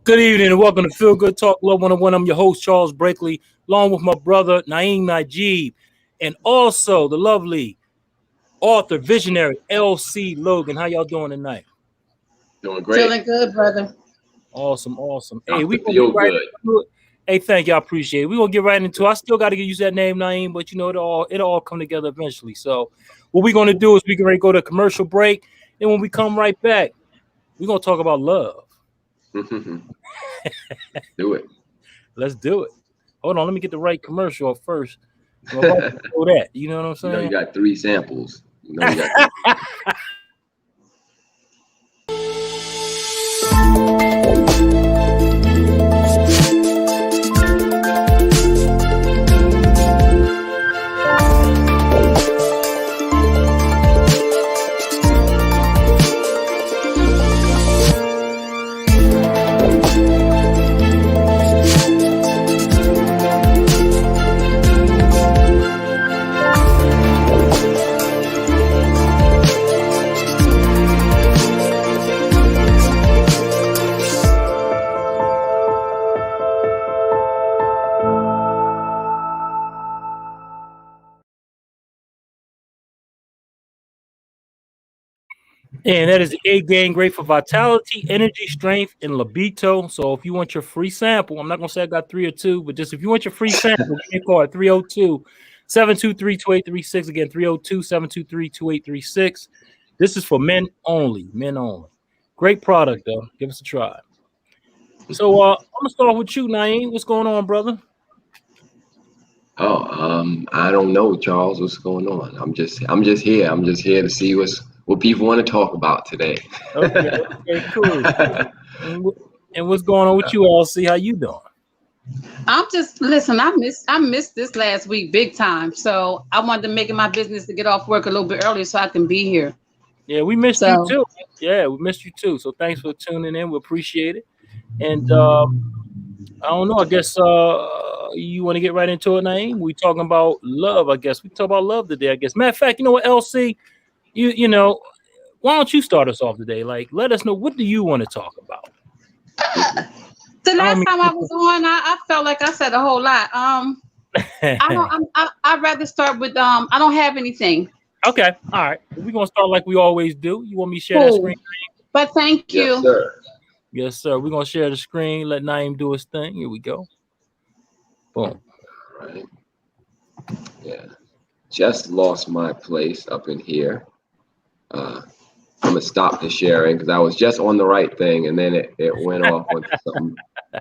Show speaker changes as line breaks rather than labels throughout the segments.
Good evening and welcome to Feel Good Talk Love 101. I'm your host, Charles Brakely, along with my brother, Naeem Najib, and also the lovely author, visionary, LC Logan. How y'all doing tonight?
Doing great.
Feeling good, brother.
Awesome. Hey,
Dr.
we gonna get
Feel
right
Good.
into it. Hey, thank you. I appreciate it. We're gonna get right into it. I still gotta get used to that name, Naeem, but you know it'll all come together eventually. So what we're gonna do is we're gonna go to a commercial break. Then when we come right back, we're gonna talk about love.
Do it.
Let's do it. Hold on, let me get the right commercial up first. I'm about to show that. You know what I'm
You know, you
saying?
got 3 samples. You know, you got
And that is the A game, great for vitality, energy, strength, and libido. So if you want your free sample, I'm not gonna say I got 3 or 2, but just if you want your free sample, give me a call at 302-723-2836. Again, 302-723-2836. This is for men only. Men only. Great product though. Give us a try. So I'm gonna start with you, Naeem. What's going on, brother?
I don't know, Charles, what's going on. I'm just here. I'm just here to see what people want to talk about today.
Okay, cool. And what's going on with you, LC? How you doing?
I'm just listen. I missed this last week big time. So I wanted to make it my business to get off work a little bit earlier so I can be here.
Yeah, we missed you
So
too. Yeah, we missed you too. So thanks for tuning in. We appreciate it. And I don't know. I guess you want to get right into it, Naeem. We talking about love. I guess we talk about love today. I guess. Matter of fact, you know what, LC, you know, why don't you start us off today? Like, let us know, what do you want to talk about?
the
I don't
last
mean.
time I was on, I felt like I said a whole lot. I don't. I'd rather start with I don't have anything.
Okay, all right. We're gonna start like we always do. You want me to share that
Cool.
screen?
But thank
Yes,
you.
sir.
Yes, sir. We're gonna share the screen. Let Naeem do his thing. Here we go. Boom.
Right. Yeah. Just lost my place up in here. Uh, I'm gonna stop the sharing because I was just on the right thing and then it went off onto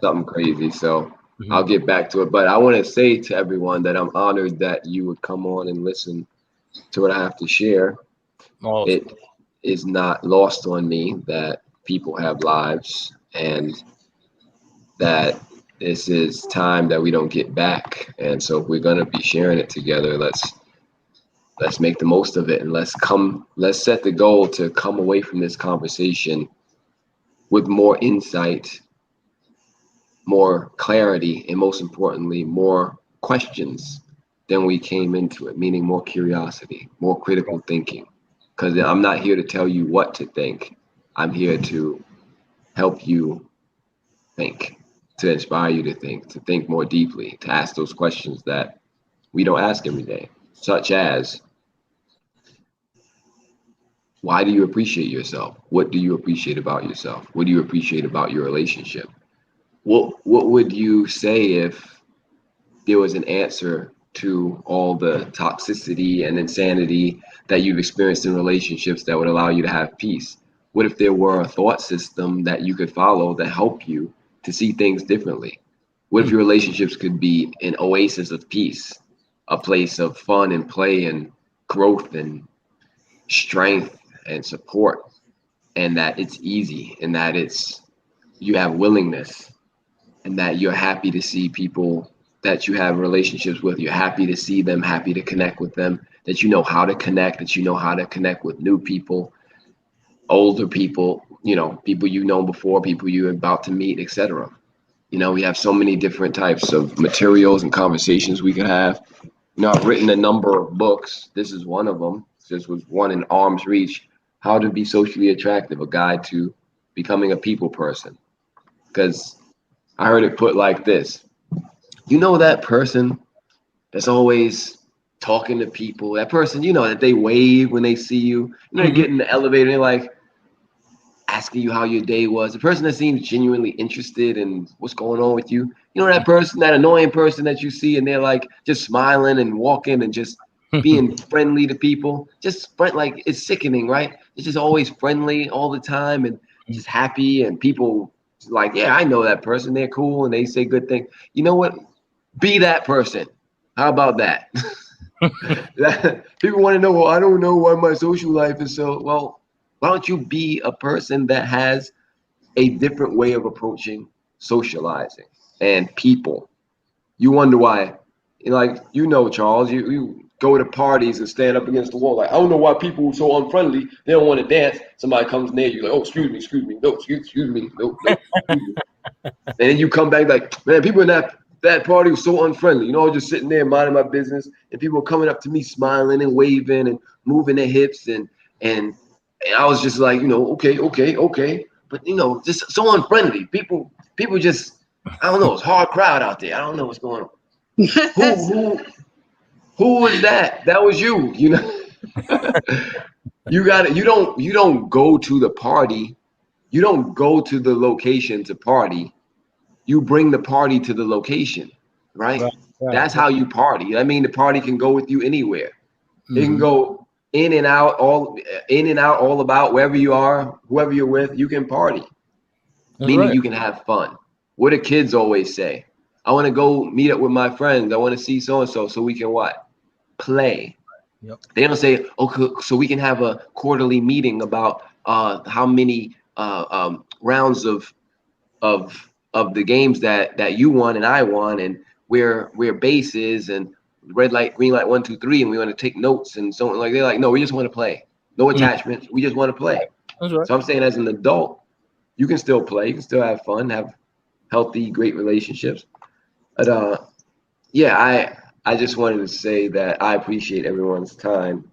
something crazy. So I'll get back to it. But I want to say to everyone that I'm honored that you would come on and listen to what I have to share.
Awesome.
It is not lost on me that people have lives and that this is time that we don't get back. And so if we're gonna be sharing it together, let's make the most of it and let's set the goal to come away from this conversation with more insight, more clarity, and most importantly, more questions than we came into it, meaning more curiosity, more critical thinking. Because I'm not here to tell you what to think. I'm here to help you think, to inspire you to think more deeply, to ask those questions that we don't ask every day, such as, why do you appreciate yourself? What do you appreciate about yourself? What do you appreciate about your relationship? What would you say if there was an answer to all the toxicity and insanity that you've experienced in relationships that would allow you to have peace? What if there were a thought system that you could follow that help you to see things differently? What if your relationships could be an oasis of peace, a place of fun and play and growth and strength and support, and that it's easy and that you have willingness and that you're happy to see people that you have relationships with, you're happy to see them, happy to connect with them, that you know how to connect, that you know how to connect with new people, older people, people you know before, people you're about to meet, etc. We have so many different types of materials and conversations we could have. I've written a number of books. This is one of them. This was one in arm's reach. How to be socially attractive, a guide to becoming a people person. because I heard it put like this. You know that person that's always talking to people, that person, you know, that they wave when they see you. You know, they
Mhm.
get in the elevator and they're like asking you how your day was. The person that seems genuinely interested in what's going on with you. You know, that person, that annoying person that you see and they're like just smiling and walking and just being friendly to people. Just like it's sickening, right? It's just always friendly all the time and just happy and people like, yeah, I know that person. They're cool and they say good things. You know what? Be that person. How about that? People want to know, well, I don't know why my social life is so well. Why don't you be a person that has a different way of approaching socializing and people? You wonder why, like, you know, Charles, you go to parties and stand up against the wall. Like, I don't know why people are so unfriendly. They don't want to dance. Somebody comes near you, like, oh, excuse me, no, excuse me, no, excuse me. And then you come back like, man, people in that party was so unfriendly. You know, I was just sitting there minding my business, and people were coming up to me, smiling and waving and moving their hips, and I was just like, you know, okay, but you know, just so unfriendly. People just, I don't know, it's a hard crowd out there. I don't know what's going on. Who who who was that? That was you. You know, you got it. You don't go to the party. You don't go to the location to party. You bring the party to the location, right?
Right, right,
That's
right.
how you party. I mean, the party can go with you anywhere. It can
Mhm.
go in and out, all about wherever you are, whoever you're with. You can party,
That's
meaning
right.
you can have fun. What do kids always say? I want to go meet up with my friends. I want to see so and so we can what? Play.
Yep.
They don't say, okay, so we can have a quarterly meeting about how many rounds of the games that you won and I won, and where base is, and red light, green light, 1, 2, 3, and we want to take notes and so on. Like they're like, no, we just want to play. No
Mhm.
attachments. We just want to play.
That's right.
So I'm saying, as an adult, you can still play. You can still have fun, have healthy, great relationships. But yeah, I just wanted to say that I appreciate everyone's time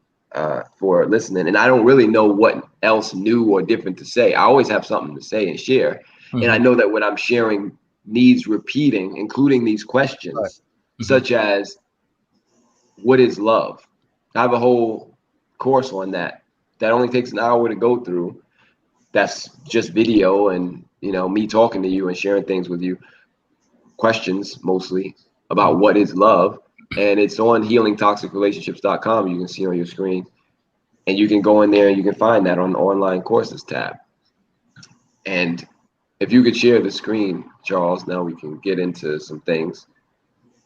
for listening, and I don't really know what else new or different to say. I always have something to say and share, and I
Mhm.
know that what I'm sharing needs repeating, including these
Right.
questions,
Mhm.
such as what is love? I have a whole course on that. That only takes an hour to go through. That's just video and me talking to you and sharing things with you, questions mostly about what is love. And it's on healingtoxicrelationships.com. You can see on your screen. And you can go in there and you can find that on the online courses tab. And if you could share the screen, Charles, now we can get into some things.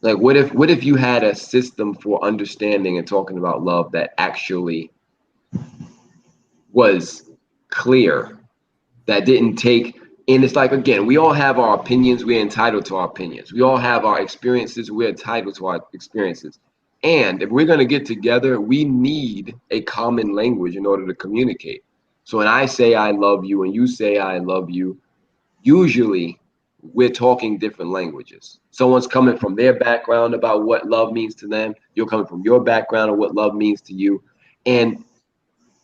Like what if you had a system for understanding and talking about love that actually was clear, that didn't take, and it's like, again, we all have our opinions, we're entitled to our opinions, we all have our experiences, we're entitled to our experiences, and if we're going to get together, we need a common language in order to communicate. So when I say I love you and you say I love you, usually we're talking different languages. Someone's coming from their background about what love means to them, you're coming from your background of what love means to you, and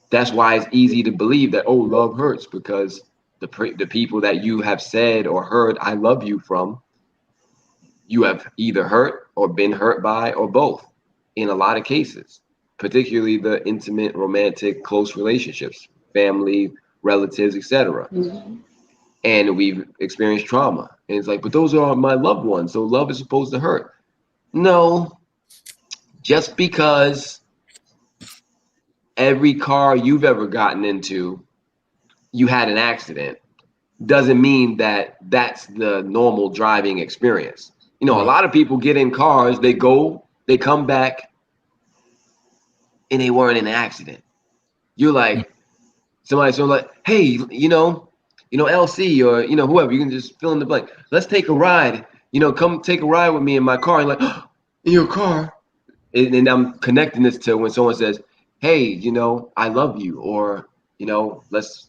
that's why it's easy to believe that, oh, love hurts, because the people that you have said or heard I love you from, you have either hurt or been hurt by, or both, in a lot of cases, particularly the intimate, romantic, close relationships, family, relatives, etc.
Mhm.
And we've experienced trauma, and it's like, but those are my loved ones, so love is supposed to hurt. No, just because every car you've ever gotten into, you had an accident, doesn't mean that that's the normal driving experience. A
Right.
lot of people get in cars, they go, they come back, and they weren't in an accident. You're
Mm.
like, somebody's so like, hey, LC, or whoever, you can just fill in the blank. Let's take a ride. Come take a ride with me in my car. And like, oh, in your car. And I'm connecting this to when someone says, hey, I love you, or let's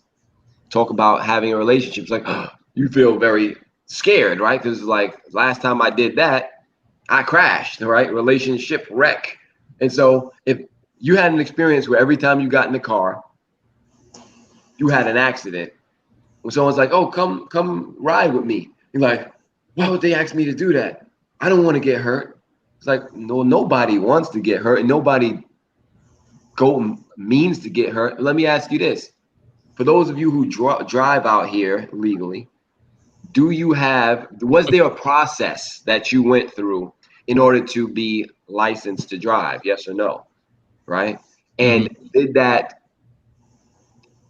talk about having a relationship. It's like, oh, you feel very scared, right? Because like last time I did that, I crashed, right? Relationship wreck. And so if you had an experience where every time you got in the car, you had an accident, when someone's like, "Oh, come ride with me," you're like, "Why would they ask me to do that? I don't want to get hurt." It's like, no, nobody wants to get hurt, and nobody means to get hurt. Let me ask you this: for those of you who drive out here legally, was there a process that you went through in order to be licensed to drive? Yes or no? Right?
Mhm.
And did that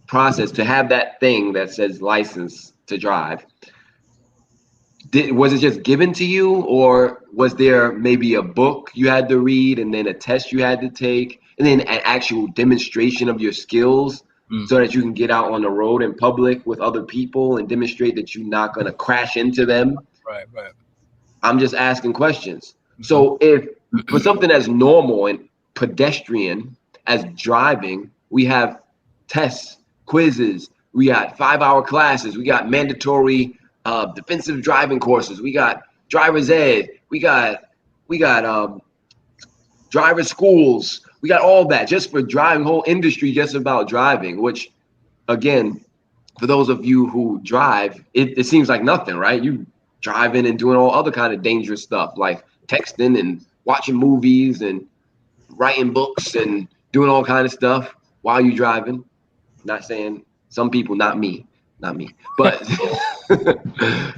process to have that thing that says license to drive, was it just given to you, or was there maybe a book you had to read and then a test you had to take and then an actual demonstration of your skills
Mm.
so that you can get out on the road in public with other people and demonstrate that you're not going to crash into them?
Right, right.
I'm just asking questions.
Mhm.
So if for something as normal and pedestrian as driving, we have tests, quizzes, we got 5-hour classes, we got mandatory defensive driving courses, we got driver's ed, we got driver schools, we got all that just for driving, whole industry just about driving, which again, for those of you who drive, it seems like nothing, right? You driving and doing all other kind of dangerous stuff like texting and watching movies and writing books and doing all kind of stuff while you driving. Not saying some people, not me, but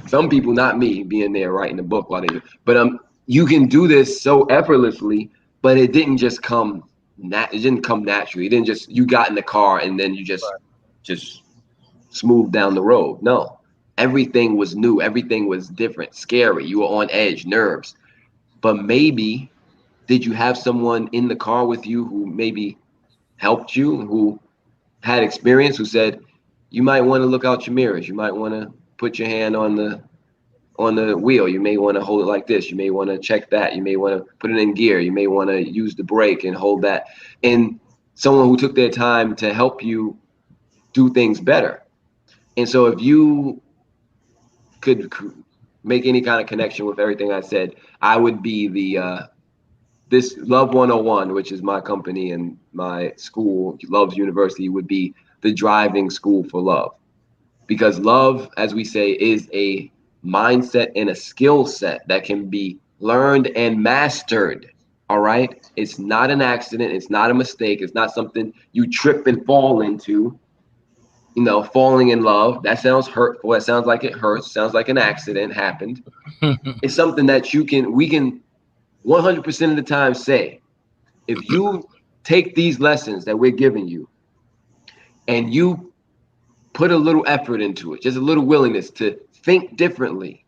some people, not me, being there writing a book while they do. But you can do this so effortlessly, but it didn't just come. It didn't come naturally. It didn't just you got in the car and then you just smooth down the road. No, everything was new. Everything was different, scary. You were on edge, nerves. But maybe did you have someone in the car with you who maybe helped you, who had experience, who said, you might want to look out your mirrors. You might want to put your hand on the wheel. You may want to hold it like this. You may want to check that. You may want to put it in gear. You may want to use the brake and hold that. And someone who took their time to help you do things better. And so if you could make any kind of connection with everything I said, I would be this Love 101, which is my company and my school, Love's University, would be the driving school for love. Because love, as we say, is a mindset and a skill set that can be learned and mastered. All right. It's not an accident. It's not a mistake. It's not something you trip and fall into. Falling in love, that sounds hurtful. That sounds like it hurts. Sounds like an accident happened. It's something that we can 100% of the time say, if you take these lessons that we're giving you and you put a little effort into it, just a little willingness to think differently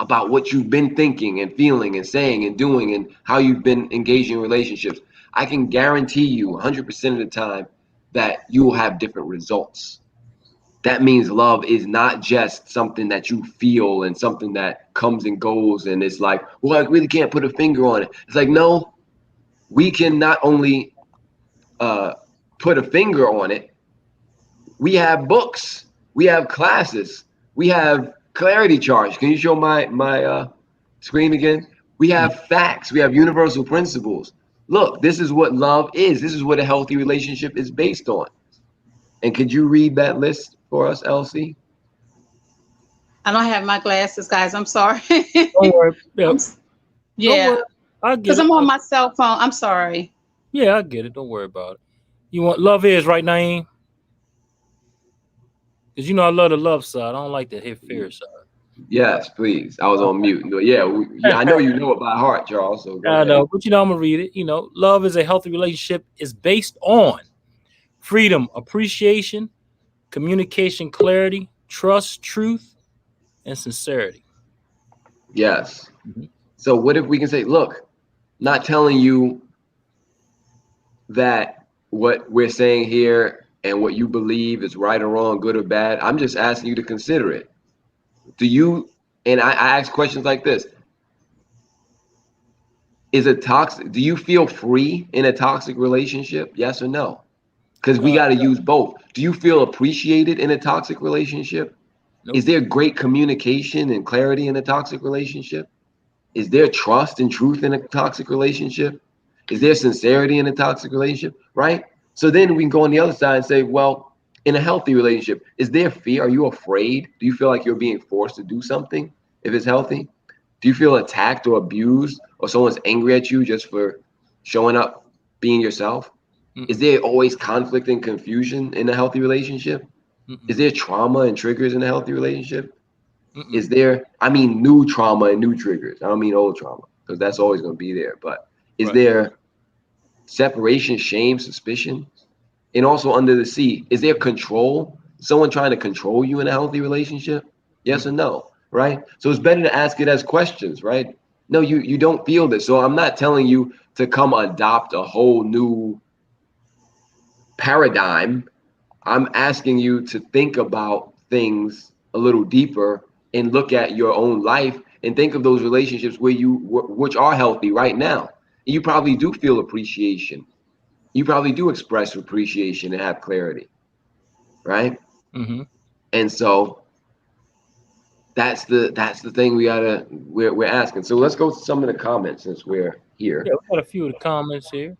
about what you've been thinking and feeling and saying and doing and how you've been engaging in relationships, I can guarantee you 100% of the time that you will have different results. That means love is not just something that you feel and something that comes and goes and it's like, well, I really can't put a finger on it. It's like, no, we can not only put a finger on it, we have books, we have classes, we have clarity charts. Can you show my screen again? We have facts, we have universal principles. Look, this is what love is. This is what a healthy relationship is based on. And could you read that list for us, Elsie?
I don't have my glasses, guys. I'm sorry.
Don't worry. Yeah,
I'm,
don't
yeah,
worry. I get
because
it.
I'm on my cell phone. I'm sorry.
Yeah, I get it. Don't worry about it. You want love is right, Naeem? Because I love the love side. I don't like the hit fear side.
Yes, please. I was on mute. No, yeah, yeah, I know you know it by heart, Charles. So go
I
ahead.
know, but I'm gonna read it. Love is a healthy relationship is based on freedom, appreciation, communication, clarity, trust, truth, and sincerity.
Yes.
Mhm.
So what if we can say, look, not telling you that what we're saying here and what you believe is right or wrong, good or bad. I'm just asking you to consider it. Do you, and I ask questions like this, is it toxic? Do you feel free in a toxic relationship? Yes or no? Because we
Uh,
got to use both. Do you feel appreciated in a toxic relationship? Is
nope.
there great communication and clarity in a toxic relationship? Is there trust and truth in a toxic relationship? Is there sincerity in a toxic relationship? Right? So then we can go on the other side and say, well, In a healthy relationship, is there fear? Are you afraid? Do you feel like you're being forced to do something if it's healthy? Do you feel attacked or abused or someone's angry at you just for showing up, being yourself? Is
Mm-mm.
there always conflict and confusion in a healthy relationship? Is
Mm-mm.
there trauma and triggers in a healthy relationship?
Mm-mm.
Is there, I mean, new trauma and new triggers. I don't mean old trauma because that's always going to be there. But is
Right.
there separation, shame, suspicion? And also under the sea, is there control? Someone trying to control you in a healthy relationship? Yes or
Mm-mm.
no? Right? So it's better to ask it as questions, right? No, you don't feel this. So I'm not telling you to come adopt a whole new paradigm. I'm asking you to think about things a little deeper and look at your own life and think of those relationships where which are healthy right now. You probably do feel appreciation. You probably do express appreciation and have clarity, right?
Mm-hmm.
And so that's the thing we're asking. So let's go to some of the comments since we're here.
Yeah, we got a few of the comments here.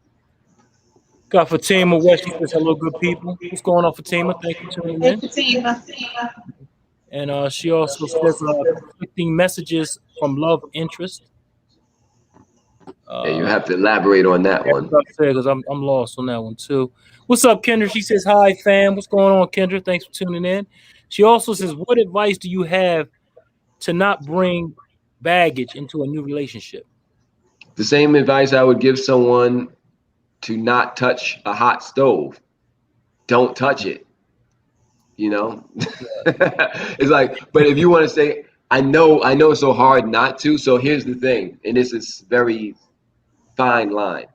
Got Fatima West. She says, "Hello, good people. What's going on, Fatima? Thanks for tuning
Hey,
in."
Fatima.
And she also says, "Conflicting messages from love interest."
Yeah, you
Uh,
have to elaborate on that
that's
one.
what I said because I'm lost on that one too. What's up, Kendra? She says, "Hi, fam. What's going on, Kendra? Thanks for tuning in." She also says, "What advice do you have to not bring baggage into a new relationship?"
The same advice I would give someone to not touch a hot stove. Don't touch it, you know? It's like, but if you want to say, I know it's so hard not to. So here's the thing, and this is very fine line.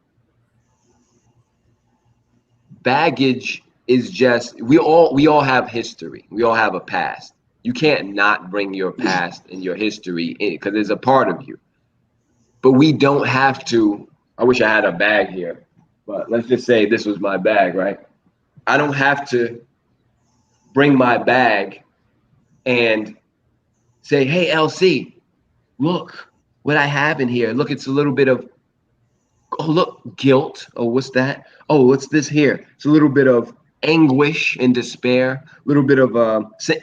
Baggage is just we all have history. We all have a past. You can't not bring your past and your history in because it's a part of you. But we don't have to. I wish I had a bag here, but let's just say this was my bag, right? I don't have to bring my bag and say, "Hey, LC, look what I have in here. Look, it's a little bit of, oh, look, guilt. Oh, what's that? Oh, what's this here? It's a little bit of anguish and despair, a little bit of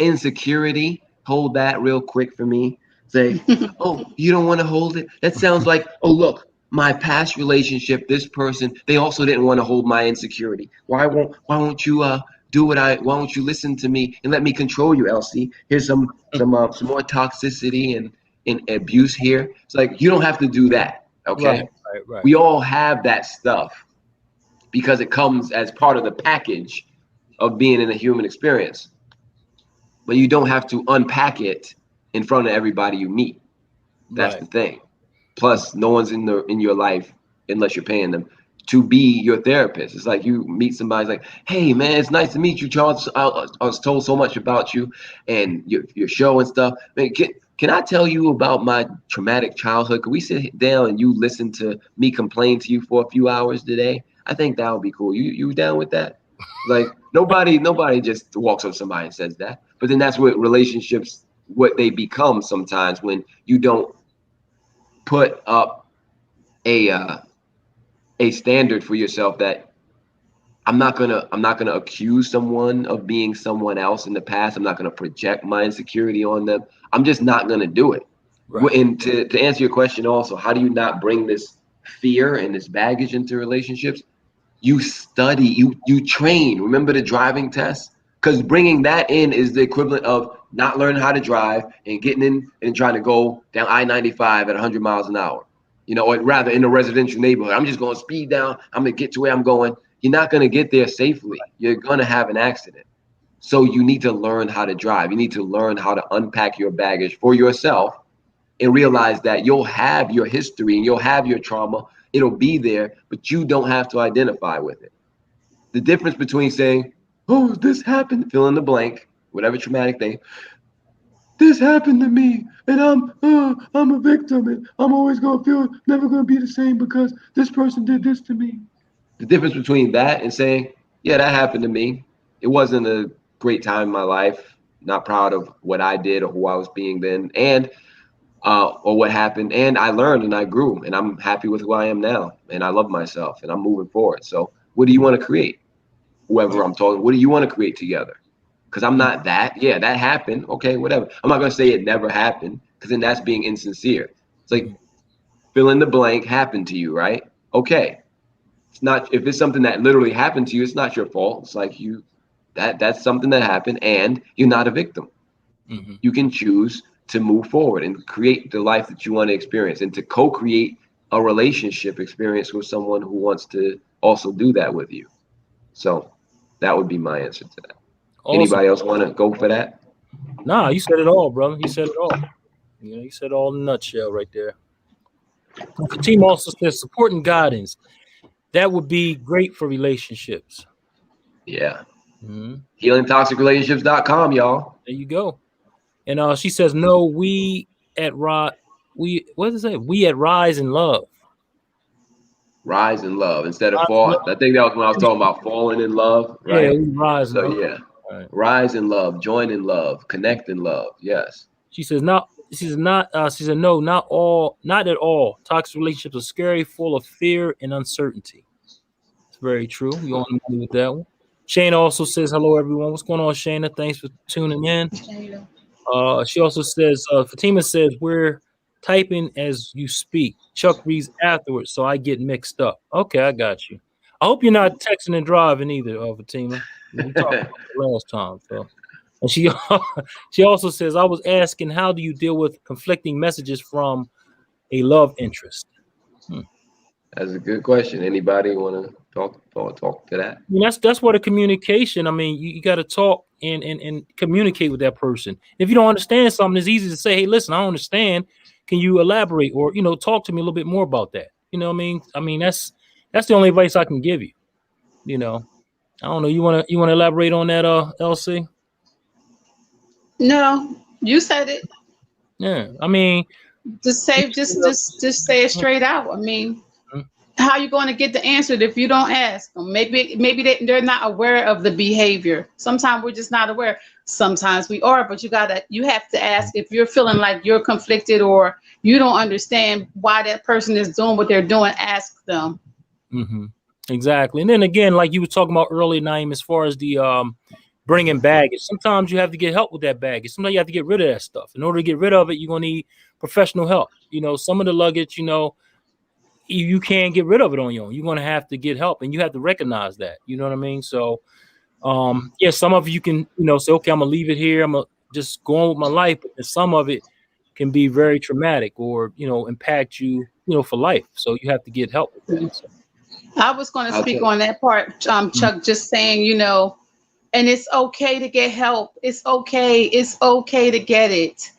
insecurity. Hold that real quick for me. Say, oh, you don't want to hold it? That sounds like, oh, look, my past relationship, this person, they also didn't want to hold my insecurity. Why won't you do what why won't you listen to me and let me control you, Elsie? Here's some more toxicity and abuse here. It's like you don't have to do that,
Right,
okay?
right, right.
We all have that stuff because it comes as part of the package of being in a human experience. But you don't have to unpack it in front of everybody you meet. That's
Right.
the thing. Plus, no one's in your life unless you're paying them to be your therapist. It's like you meet somebody, it's like, hey man, it's nice to meet you, Charles. I was told so much about you and your show and stuff. Man, can I tell you about my traumatic childhood? Could we sit down and you listen to me complain to you for a few hours today? I think that would be cool. You down with that? Like nobody just walks up to somebody and says that. But then that's what relationships what they become sometimes when you don't put up a uh, a standard for yourself that I'm not gonna accuse someone of being someone else in the past. I'm not gonna project my insecurity on them. I'm just not gonna do it.
Right.
And to answer your question also, how do you not bring this fear and this baggage into relationships? You study, you train. Remember the driving test? Because bringing that in is the equivalent of not learning how to drive and getting in and trying to go down I-95 at 100 miles an hour. Or rather in a residential neighborhood. I'm just going to speed down. I'm going to get to where I'm going. You're not going to get there safely. You're going to have an accident. So you need to learn how to drive. You need to learn how to unpack your baggage for yourself and realize that you'll have your history and you'll have your trauma. It'll be there, but you don't have to identify with it. The difference between saying, "Oh, this happened," fill in the blank, whatever traumatic thing, this happened to me, and I'm a victim, and I'm always gonna feel never gonna be the same because this person did this to me. The difference between that and saying, "Yeah, that happened to me. It wasn't a great time in my life. Not proud of what I did or who I was being then, and or what happened. And I learned and I grew, and I'm happy with who I am now, and I love myself, and I'm moving forward. So, what do you want to create? whoever I'm talking. What do you want to create together? Because I'm not that. Yeah, that happened. Okay, whatever. I'm not gonna say it never happened, because then that's being insincere. It's like fill in the blank happened to you, right? Okay. It's not, if it's something that literally happened to you, it's not your fault. It's like that's something that happened, and you're not a victim.
Mm-hmm.
You can choose to move forward and create the life that you want to experience, and to co-create a relationship experience with someone who wants to also do that with you. So that would be my answer to that.
Awesome.
Anybody else want to go for that?
Nah, you said it all, brother. You said it all. You know, you said it all in a nutshell right there. Fatima also says support and guidance. That would be great for relationships.
Yeah.
Mm-hmm.
HealingToxicRelationships.com, y'all.
There you go. And she says, no, we at what does it say? We at Rise in Love.
Rise in love instead of
Rise in
fall.
love.
I think that was when I was talking about falling in love,
Yeah,
right?
we rise in
So
love.
yeah,
Right.
rise in love, join in love, connect in love. Yes.
She says, not. She says, not. She said, no, not all. Not at all. Toxic relationships are scary, full of fear and uncertainty. It's very true. You on the money with that one. Shayna also says, hello, everyone. What's going on, Shayna? Thanks for tuning in. She also says, Fatima says, we're typing as you speak. Chuck reads afterwards, so I get mixed up. Okay, I got you. I hope you're not texting and driving either, Fatima. We talked about it last time. So, and she she also says, I was asking, how do you deal with conflicting messages from a love interest?
That's a good question. Anybody want to talk to that?
I mean, that's where the communication. I mean, you got to talk and communicate with that person. If you don't understand something, it's easy to say, "Hey, listen, I don't understand. Can you elaborate or talk to me a little bit more about that?" You know what I mean? I mean, that's the only advice I can give you. You know, I don't know. You wanna elaborate on that, LC?
No, you said it.
Yeah. I mean,
Just
you
say, just say it straight out. I mean, how are you going to get the answer if you don't ask them? Maybe they're not aware of the behavior. Sometimes we're just not aware. Sometimes we are, but you have to ask if you're feeling like you're conflicted or you don't understand why that person is doing what they're doing. Ask them.
mm-hmm. Exactly. And then again, like you were talking about earlier, Naeem, as far as the bringing baggage, sometimes you have to get help with that baggage. Sometimes you have to get rid of that stuff. In order to get rid of it, you're gonna need professional help. Some of the luggage, you can't get rid of it on your own. You're gonna have to get help, and you have to recognize that. You know what I mean? So, yeah, some of you can, say, okay, I'm gonna leave it here. I'm gonna just go on with my life. But some of it can be very traumatic, or impact you, for life. So you have to get help with that. So,
I was going to
I'll
speak
tell.
on that part, Chuck, just saying, and it's okay to get help. It's okay. It's okay to get it.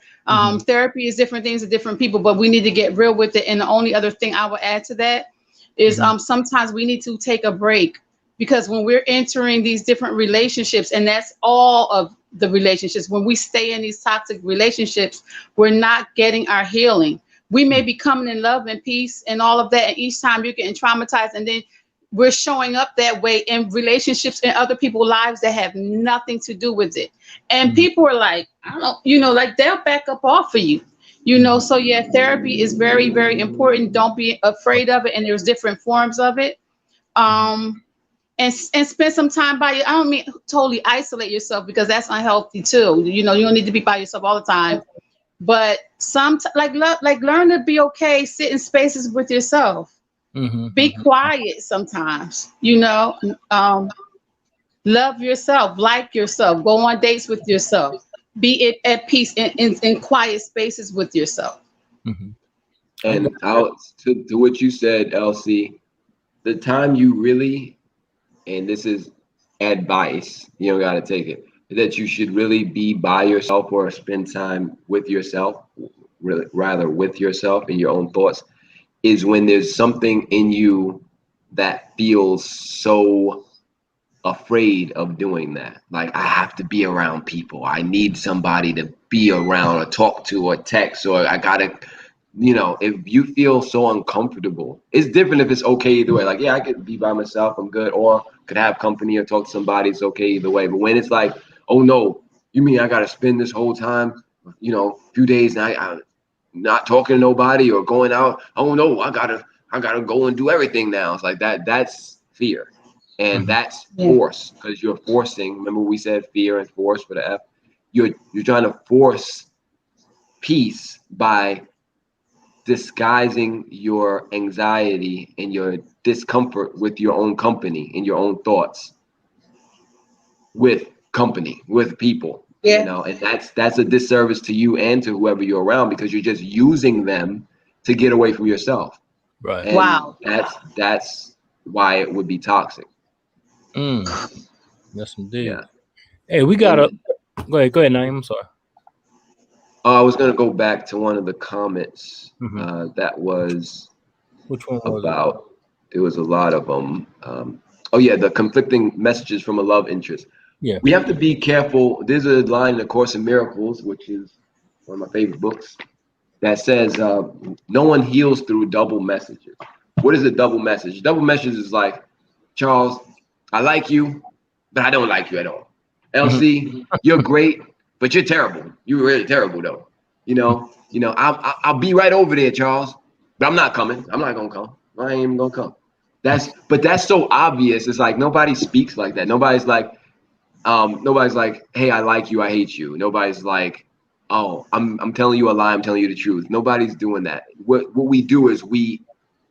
Therapy is different things to different people, but we need to get real with it. And the only other thing I will add to that is sometimes we need to take a break, because when we're entering these different relationships, and that's all of the relationships, when we stay in these toxic relationships, we're not getting our healing. We may be coming in love and peace and all of that, and each time you're getting traumatized, and then we're showing up that way in relationships in other people's lives that have nothing to do with it. And people are like, I don't, like they'll back up off of you. So yeah, therapy is very, very important. Don't be afraid of it, and there's different forms of it. And spend some time by you. I don't mean totally isolate yourself, because that's unhealthy too. You don't need to be by yourself all the time. But like learn to be okay, sit in spaces with yourself. Be quiet sometimes. Love yourself, like yourself, go on dates with yourself. Be at peace in quiet spaces with yourself.
And out to what you said, LC, the time you really, and this is advice, you don't got to take it, that you should really be by yourself or spend time with yourself, really, rather with yourself and your own thoughts, is when there's something in you that feels so afraid of doing that. Like, I have to be around people. I need somebody to be around or talk to or text, or I gotta, if you feel so uncomfortable, it's different if it's okay either way. Like, yeah, I could be by myself, I'm good, or could have company or talk to somebody, it's okay either way. But when it's like, oh no, you mean I gotta spend this whole time, few days and I'm not talking to nobody or going out, oh no, I gotta go and do everything now. It's like that's fear. And
Mhm.
that's
Yeah.
force, because you're forcing. Remember we said fear and force for the F. You're trying to force peace by disguising your anxiety and your discomfort with your own company and your own thoughts with company, with people, you
Yeah.
know, and that's a disservice to you and to whoever you're around, because you're just using them to get away from yourself.
Right.
And
Wow.
that's why it would be toxic.
Mm. Yes, indeed.
Yeah.
Hey, we got a.
And
Go ahead. Go ahead, Naeem. I'm sorry.
I was going to go back to one of the comments
Hmm.
that was
Which one was it?
about, there was a lot of them. Oh yeah, the conflicting messages from a love interest.
Yeah.
We have to be careful. There's a line in the Course in Miracles, which is one of my favorite books, that says no one heals through double messages. What is a double message? Double message is like, Charles, I like you, but I don't like you at all.
Hmm.
LC, you're great, but you're terrible. You're really terrible though. I'll be right over there, Charles, but I'm not coming. I'm not gonna come. I ain't even gonna come. That's so obvious. It's like nobody speaks like that. Nobody's like, hey, I like you, I hate you. Nobody's like, oh, I'm telling you a lie, I'm telling you the truth. Nobody's doing that. What we do is we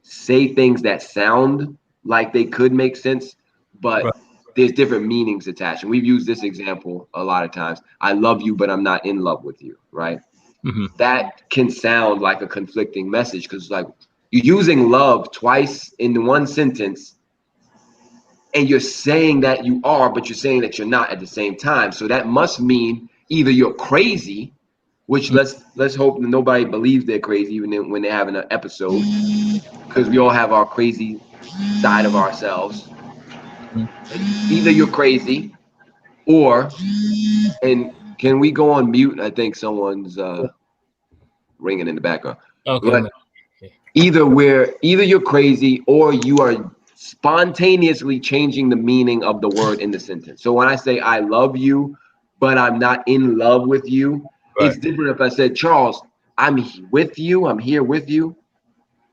say things that sound like they could make sense,
Right.
but there's different meanings attached. And we've used this example a lot of times. I love you, but I'm not in love with you, right?
Hmm.
That can sound like a conflicting message, because like you're using love twice in one sentence, and you're saying that you are, but you're saying that you're not at the same time. So that must mean either you're crazy, which let's hope that nobody believes they're crazy even when they're having an episode, because we all have our crazy side of ourselves. And either you're crazy, or, and can we go on mute? I think someone's ringing in the background.
Okay, man.
But either you're crazy, or you are spontaneously changing the meaning of the word in the sentence. So when I say I love you, but I'm not in love with you,
Right.
it's different if I said, Charles, I'm with you, I'm here with you,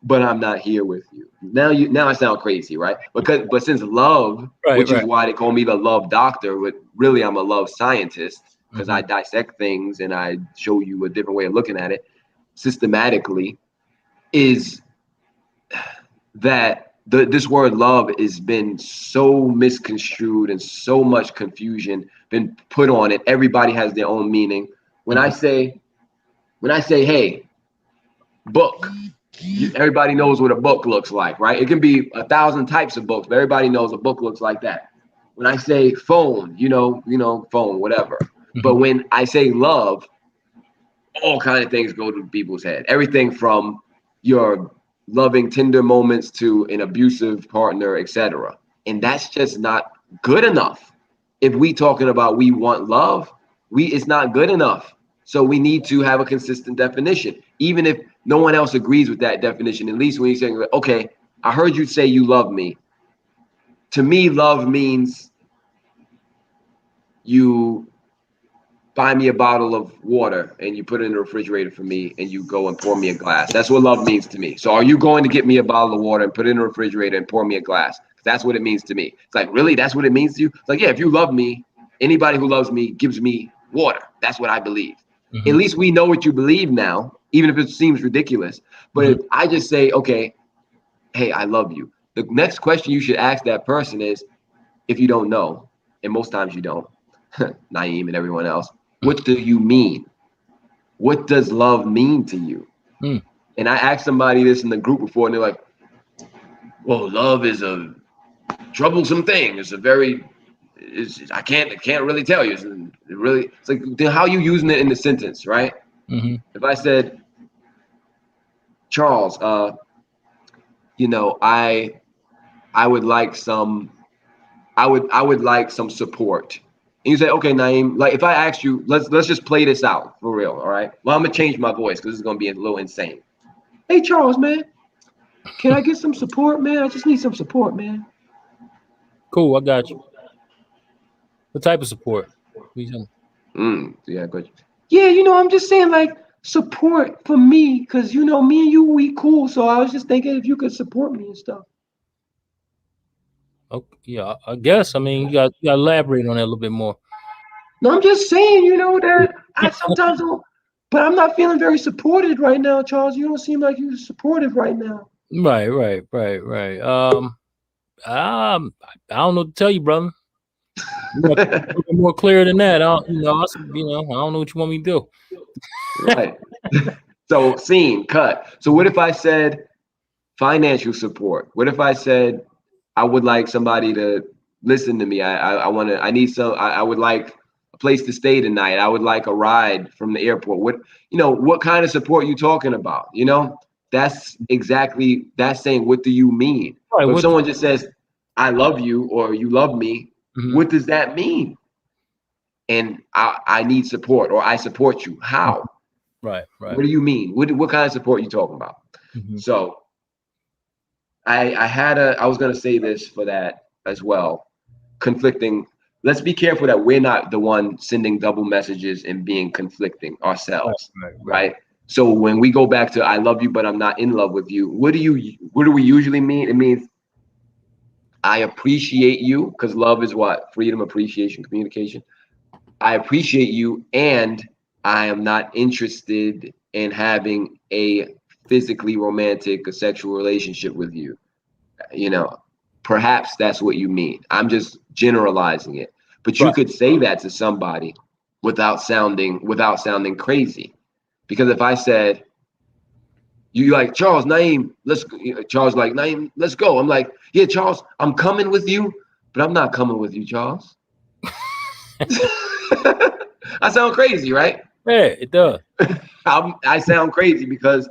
but I'm not here with you. Now I sound crazy, right? But since love,
Right.
which is
Right.
why they call me the love doctor, but really I'm a love scientist, because
Hmm.
I dissect things and I show you a different way of looking at it systematically, is that this word love has been so misconstrued and so much confusion been put on it. Everybody has their own meaning. When I
Hmm.
say hey, book, everybody knows what a book looks like, right? It can be 1,000 types of books, but everybody knows a book looks like that. When I say phone, phone, whatever.
Hmm.
But when I say love, all kind of things go to people's head. Everything from your loving tender moments to an abusive partner, etc. And that's just not good enough. If we talking about we want love, it's not good enough. So we need to have a consistent definition. Even if no one else agrees with that definition, at least when you're saying, okay, I heard you say you love me. To me, love means you buy me a bottle of water and you put it in the refrigerator for me and you go and pour me a glass. That's what love means to me. So are you going to get me a bottle of water and put it in the refrigerator and pour me a glass? That's what it means to me. It's like, really? That's what it means to you? It's like, yeah, if you love me, anybody who loves me gives me water. That's what I believe. At
Hmm.
least we know what you believe now, even if it seems ridiculous. But
Hmm.
if I just say, okay, hey, I love you. The next question you should ask that person is, if you don't know, and most times you don't, Naeem and everyone else, what do you mean? What does love mean to you?
Mm.
And I asked somebody this in the group before, and they're like, well, love is a troublesome thing. I can't really tell you. It's like, then how are you using it in the sentence, right?
Hmm.
If I said, Charles, I would like some I would like some support. And you say, okay, Naeem, like if I asked you, let's just play this out for real, all right? Well, I'm gonna change my voice because it's gonna be a little insane. Hey, Charles, man, can I get some support, man? I just need some support, man.
Cool. I got you. What type of support? We can-
Yeah, good. Yeah, I'm just saying like support for me, because me and you, we cool. So I was just thinking if you could support me and stuff.
Oh, yeah, I guess. I mean, you got to elaborate on that a little bit more.
No, I'm just saying, that I sometimes don't, but I'm not feeling very supported right now, Charles. You don't seem like you're supportive right now.
Right, right, right, right. I don't know what to tell you, brother. You got to be a little more clear than that. I don't know what you want me to do.
Right. So, scene, cut. So, what if I said financial support? What if I said I would like somebody to listen to me? I want to, I need some, I would like a place to stay tonight. I would like a ride from the airport. What kind of support you talking about? That's saying, what do you mean?
Right.
But if
What?
someone just says, I love you or you love me,
Mhm.
what does that mean? And I need support or I support you. How?
Right, right.
What do you mean? What kind of support are you talking about?
Mhm.
So I was gonna say this for that as well. Conflicting. Let's be careful that we're not the one sending double messages and being conflicting
Right,
ourselves,
right, right.
right? So when we go back to I love you, but I'm not in love with you, what do we usually mean? It means I appreciate you, because love is what? Freedom, appreciation, communication. I appreciate you, and I am not interested in having a physically romantic or sexual relationship with you. You know, Perhaps that's what you mean. I'm just generalizing it. But you
Right.
could say that to somebody without sounding crazy. Because if I said, you like Charles, Naeem, Charles like Naeem, let's go. I'm like, yeah, Charles, I'm coming with you, but I'm not coming with you, Charles. I sound crazy, right?
Yeah, it does.
I sound crazy because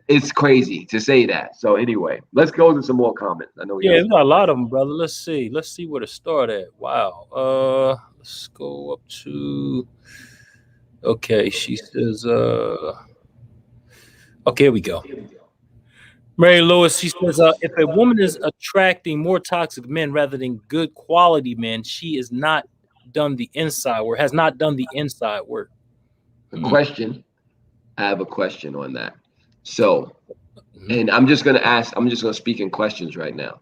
it's crazy to say that. So anyway, let's go to some more comments. I know we got
Yeah, we
some
got
more
a lot
comments.
of them, brother. Let's see. Let's see where to start at. Wow. Let's go up to. Okay, she says. Okay, here we go. Mary Lewis. She says, if a woman is attracting more toxic men rather than good quality men, she is not done the inside work. Has not done the inside work.
A
Hmm.
question. I have a question on that. So,
Mhm.
and I'm just gonna speak in questions right now.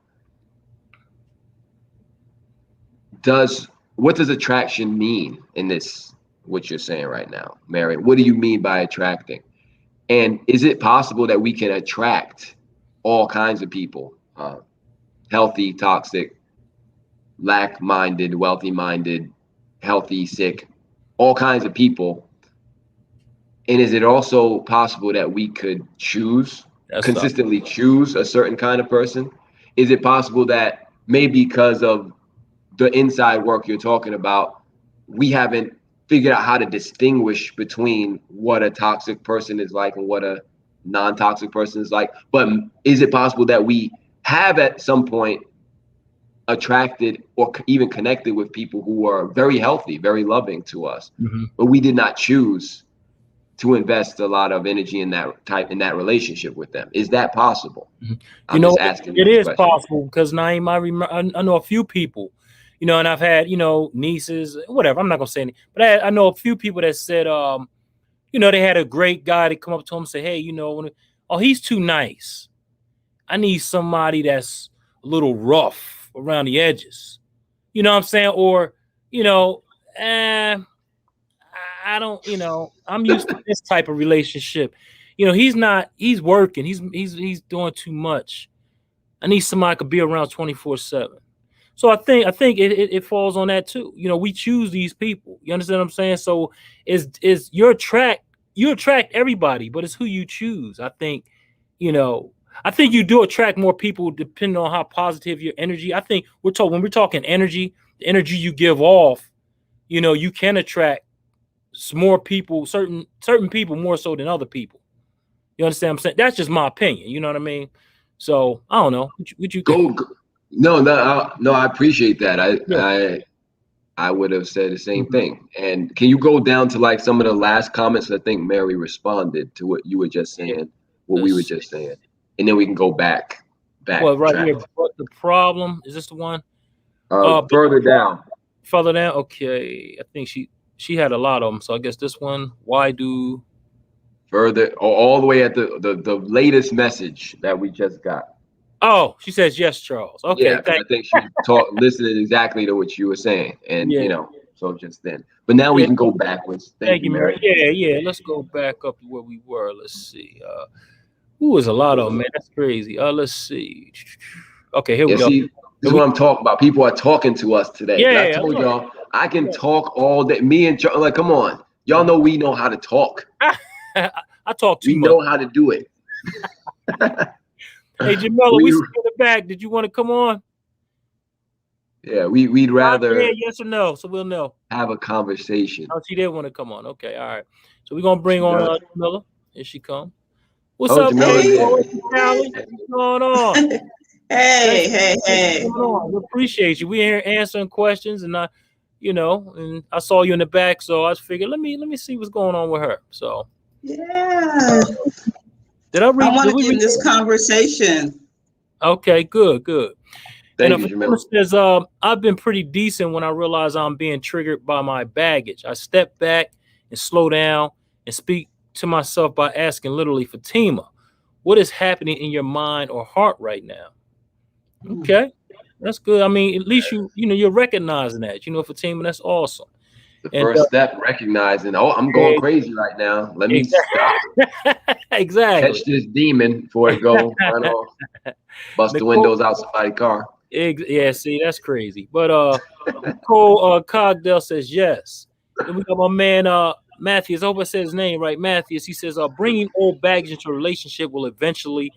Does What does attraction mean in this, what you're saying right now, Mary? What do you mean by attracting? And is it possible that we can attract all kinds of people, healthy, toxic, lack-minded, wealthy-minded, healthy, sick, all kinds of people? And is it also possible that we could
That's
consistently choose a certain kind of person? Is it possible that maybe because of the inside work you're talking about, we haven't figured out how to distinguish between what a toxic person is like and what a non-toxic person is like? But is it possible that we have at some point attracted or even connected with people who are very healthy, very loving to us,
Mhm.
but we did not choose to invest a lot of energy in that relationship with them? Is that possible?
Mhm. You
I'm
know,
just asking
it
these
is
questions.
possible because Naeem, I know a few people, and I've had, nieces, whatever. I'm not gonna say any, but I know a few people that said, they had a great guy to come up to him and say, hey, oh, he's too nice. I need somebody that's a little rough around the edges. You know what I'm saying? Or, you know, eh, I don't, I'm used to this type of relationship. He's working. He's doing too much. I need somebody that could be around 24/7. So I think it falls on that too. We choose these people. You understand what I'm saying? So is you attract everybody, but it's who you choose. You know, I think you do attract more people depending on how positive your energy. I think when we're talking energy, the energy you give off, you can attract more people, certain people more so than other people. You understand what I'm saying? That's just my opinion. You know what I mean? So I don't know. What you think?
Go, go no, no, no. I appreciate that. I,
Yeah.
I, I would have said the same
Mhm.
thing. And can you go down to like some of the last comments? I think Mary responded to what you were just saying, what we were
Let's
just saying, and then we can go
Well, right
backtrack.
here. But the problem is this the one? But the
Further down,
further down. Okay, I think she had a lot of them. So I guess this one. Why do?
further, or all the way at the latest message that we just got.
Oh, she says yes, Charles. Okay,
Yeah,
thank
I think she listened exactly to what you were saying, and
yeah,
so just then. But now we
yeah.
can go backwards. Thank
Thank
you,
you, Mary.
Mary.
Yeah, yeah. Let's go back up to where we were. Let's see. Ooh, is a lot of them, man. That's crazy. Let's see. Okay, here we
Yeah,
go.
see, this is what I'm talking about. People are talking to us today. 'Cause I
Yeah,
told
look.
y'all I can talk all day. Me and Charlie, like, come on, y'all know we know how to talk.
I talk too
We
much.
know how to do it.
Hey, Jamila, we
we
see you in the back. Did you want to come on?
yeah, we'd
Nod your head,
rather
yes or no, so we'll know.
have a conversation.
Oh, she did want to come on. Okay, all right. So we're gonna bring
She
on
does.
Jamila. Here she come. What's
Oh,
up, Miss
Jamila's
Hey,
here.
Callie? What's going on? Thanks
hey,
for
hey, hey.
coming on. We appreciate you. We here answering questions, and and I saw you in the back, so I just figured let me see what's going on with her. So
Yeah,
did I
I
read?
want
Did
to
we
get in
read?
this conversation.
Okay, good, good. And
Thank you,
Fatima
Jamila.
says, I've been pretty decent when I realize I'm being triggered by my baggage. I step back and slow down and speak to myself by asking literally, Fatima, what is happening in your mind or heart right now? Okay, that's good. I mean, at least you're recognizing that. Fatima, that's awesome.
The
And
first step, recognizing, oh, I'm going crazy right now. Let me stop,
exactly.
catch this demon before it go run off, bust the
Nicole,
windows out somebody's car.
yeah, see, that's crazy. But Nicole Cogdell says yes. Then we got my man Matthews. I hope I said his name right. Matthews. He says bringing old baggage into a relationship will eventually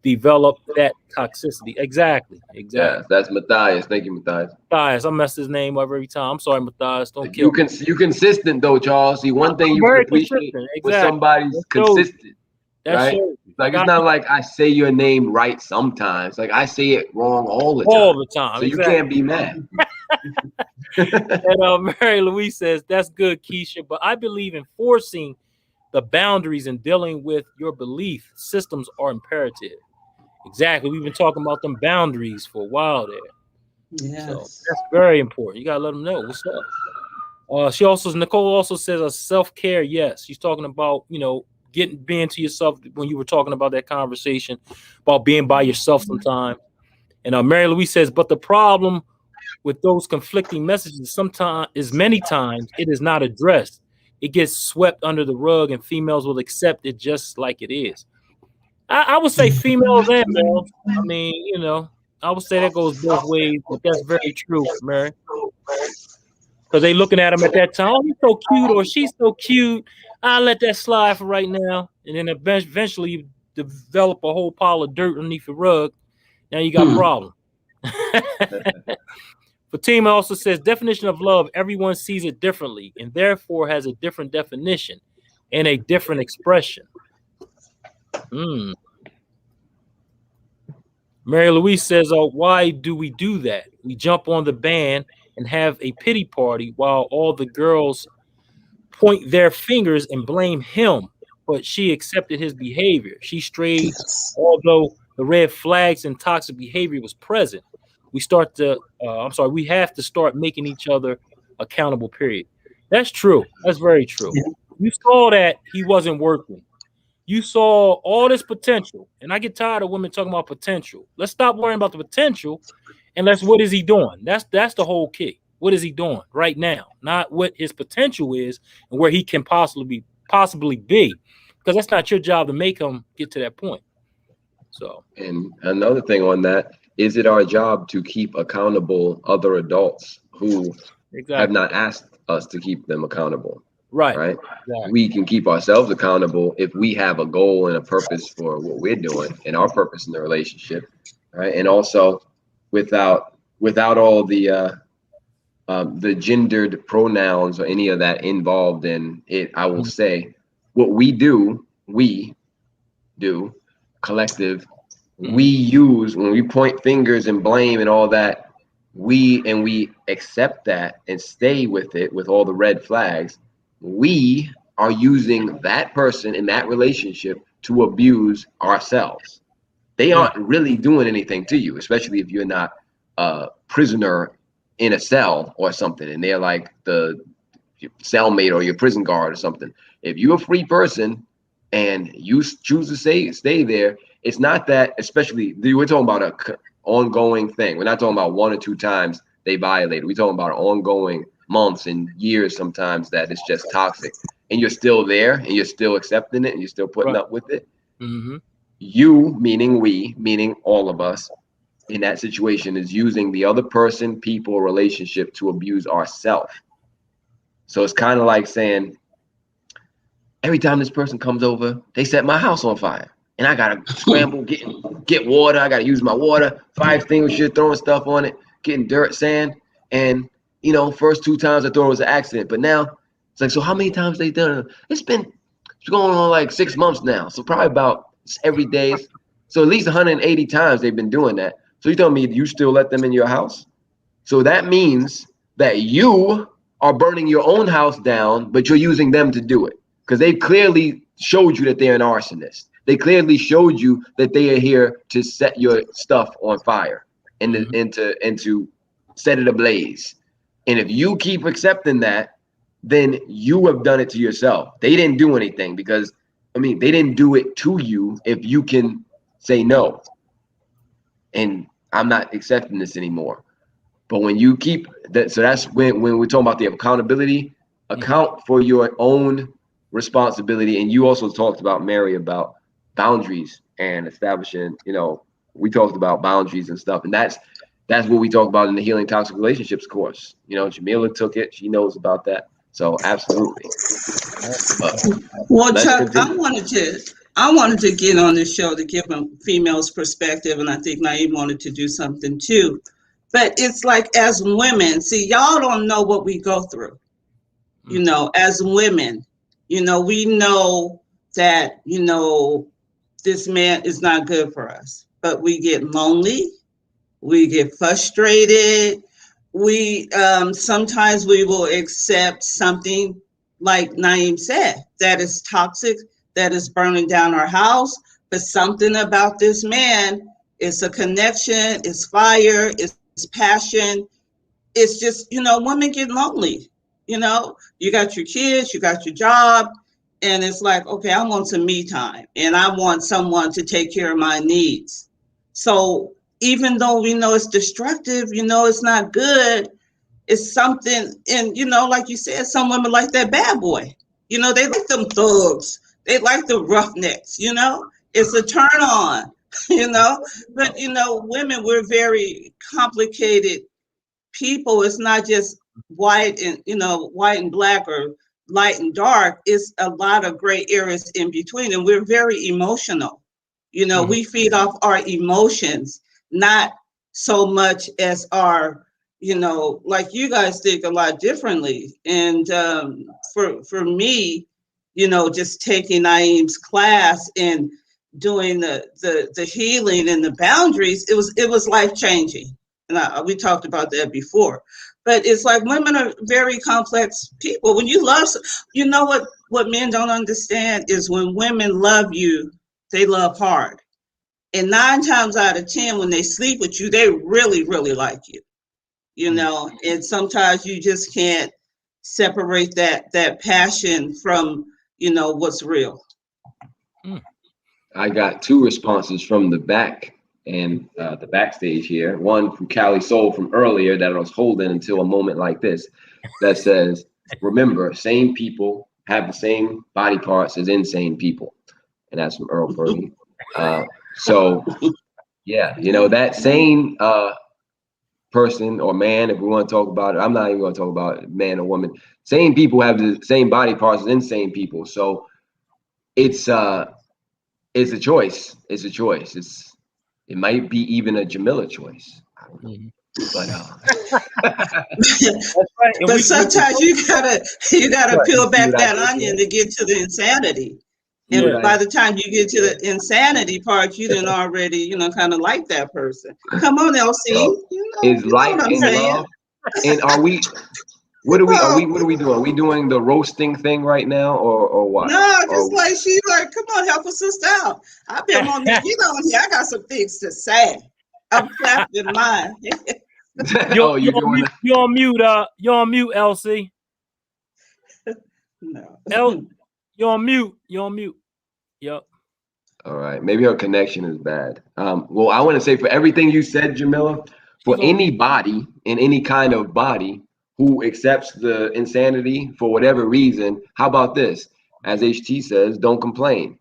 develop that toxicity. Exactly.
Yeah,
Exactly.
that's Matthias. Thank you, Matthias.
Matthias, I mess his name up every time. I'm sorry, Matthias. Don't
You
kill me.
can you consistent though, Charles. See, one thing
I'm
you can
very
appreciate
consistent.
when
Exactly.
somebody's
That shows.
consistent,
That
right?
shows. I
Like it's
got
not
you
like I say your name right sometimes. Like I say it wrong all the
all
time.
the time.
So you
Exactly.
can't be mad.
And Mary Louise says, that's good, Keisha, but I believe enforcing the boundaries and dealing with your belief systems are imperative. Exactly. We've been talking about them boundaries for a while there. So
Yes.
that's very important. You got to let them know what's up. Nicole also says self-care. Yes. She's talking about, being to yourself when you were talking about that conversation about being by yourself sometimes. And Mary Louise says, but the problem with those conflicting messages sometimes is many times it is not addressed. It gets swept under the rug and females will accept it just like it is. I would say females and males. I mean, I would say that goes both ways, but that's very true, Mary. Because they looking at him at that time, oh, he's so cute or she's so cute. I'll let that slide for right now. And then eventually you develop a whole pile of dirt underneath the rug. Now you got problems. Fatima also says definition of love, everyone sees it differently and therefore has a different definition and a different expression. Mary Louise says, why do we do that? We jump on the band and have a pity party while all the girls point their fingers and blame him, but she accepted his behavior. She strayed,
Yes.
although the red flags and toxic behavior was present. We have to start making each other accountable, period. That's true. That's very true. You saw that he wasn't working. You saw all this potential. And I get tired of women talking about potential. Let's stop worrying about the potential and what is he doing? That's the whole key. What is he doing right now? Not what his potential is and where he can possibly be. Because that's not your job to make him get to that point. So
And another thing on that, is it our job to keep accountable other adults who have
exactly.
not asked us to keep them accountable,
Right.
right?
Exactly.
We can keep ourselves accountable if we have a goal and a purpose for what we're doing and our purpose in the relationship, right? And also without all the gendered pronouns or any of that involved in it, I will say what we do, collective, we use when we point fingers and blame and all that, we accept that and stay with it with all the red flags. We are using that person in that relationship to abuse ourselves. They aren't really doing anything to you, especially if you're not a prisoner in a cell or something, and they're like the cellmate or your prison guard or something. If you're a free person and you choose to stay there, it's not that, especially we're talking about a ongoing thing. We're not talking about 1 or 2 times they violated. We're talking about ongoing months and years sometimes that it's just toxic, and you're still there and you're still accepting it and you're still putting up with it.
Mm-hmm.
You, meaning we, meaning all of us in that situation, is using the other person, people, relationship to abuse ourselves. So it's kind of like saying, every time this person comes over, they set my house on fire. And I gotta scramble, get water. I gotta use my water, fire extinguisher, throwing stuff on it, getting dirt, sand. And first 2 times I thought it was an accident, but now it's like, so how many times they done it? It's going on like 6 months now. So probably about every day. So at least 180 times they've been doing that. So you telling me you still let them in your house? So that means that you are burning your own house down, but you're using them to do it. Because they clearly showed you that they're an arsonist. They clearly showed you that they are here to set your stuff on fire and to set it ablaze. And if you keep accepting that, then you have done it to yourself. They didn't do anything because, they didn't do it to you if you can say no. And I'm not accepting this anymore. But when you keep that, so that's when we're talking about the accountability, account for your own responsibility. And you also talked about, Mary, about boundaries and establishing, we talked about boundaries and stuff. And that's what we talk about in the Healing Toxic Relationships course. Jamila took it. She knows about that. So absolutely.
Well, Chuck, I wanted to get on this show to give a female's perspective, and I think Naeem wanted to do something too. But it's like, as women, see, y'all don't know what we go through. As women, we know that, this man is not good for us, but we get lonely, we get frustrated. We sometimes we will accept something, like Naeem said, that is toxic, that is burning down our house. But something about this man, it's a connection, it's fire, it's passion. It's just, women get lonely. You got your kids, you got your job, and it's like, okay, I want some me time and I want someone to take care of my needs. So even though we know it's destructive, it's not good, it's something. And, like you said, some women like that bad boy. They like them thugs. They like the roughnecks, it's a turn on, but, women, we're very complicated people. It's not just white and black or light and dark. It's a lot of gray areas in between. And we're very emotional. We feed off our emotions, not so much as our, like you guys think a lot differently. And for me, just taking Naeem's class and doing the healing and the boundaries, it was life changing. And we talked about that before. But it's like, women are very complex people. When you love, what men don't understand is when women love you, they love hard. And 9 times out of 10, when they sleep with you, they really, really like you. And sometimes you just can't separate that passion from, what's real.
I got 2 responses from the back and the backstage here. One from Cali Soul from earlier that I was holding until a moment like this, that says, remember, sane people have the same body parts as insane people. And that's from Earl Fergie. So yeah, that sane person or man, if we want to talk about it, I'm not even going to talk about man or woman. Sane people have the same body parts as insane people. So it's a choice. It's a choice. It might be even a Jamila choice. I don't know. But
That's right.
But sometimes you gotta peel back that
I
onion to get to the insanity. And
Yeah.
by the time you get to the insanity part, you didn't already, kind of like that person. Come on, LC.
is like
what I'm
and
saying.
love. And are we? What are we? What are we doing? Are we doing the roasting thing right now, or what?
No, just like she's like, come on, help a sister out. I've been on here. Here. I got some things to say. I'm clapping mine.
Oh, you're doing it.
You're on mute. You're on mute, LC.
No.
You're on mute. You're on mute. Yep.
All right. Maybe her connection is bad. Well, I want to say for everything you said, Jamila, for
She's on mute.
anybody in any kind of body who accepts the insanity for whatever reason, how about this? As HT says, don't complain.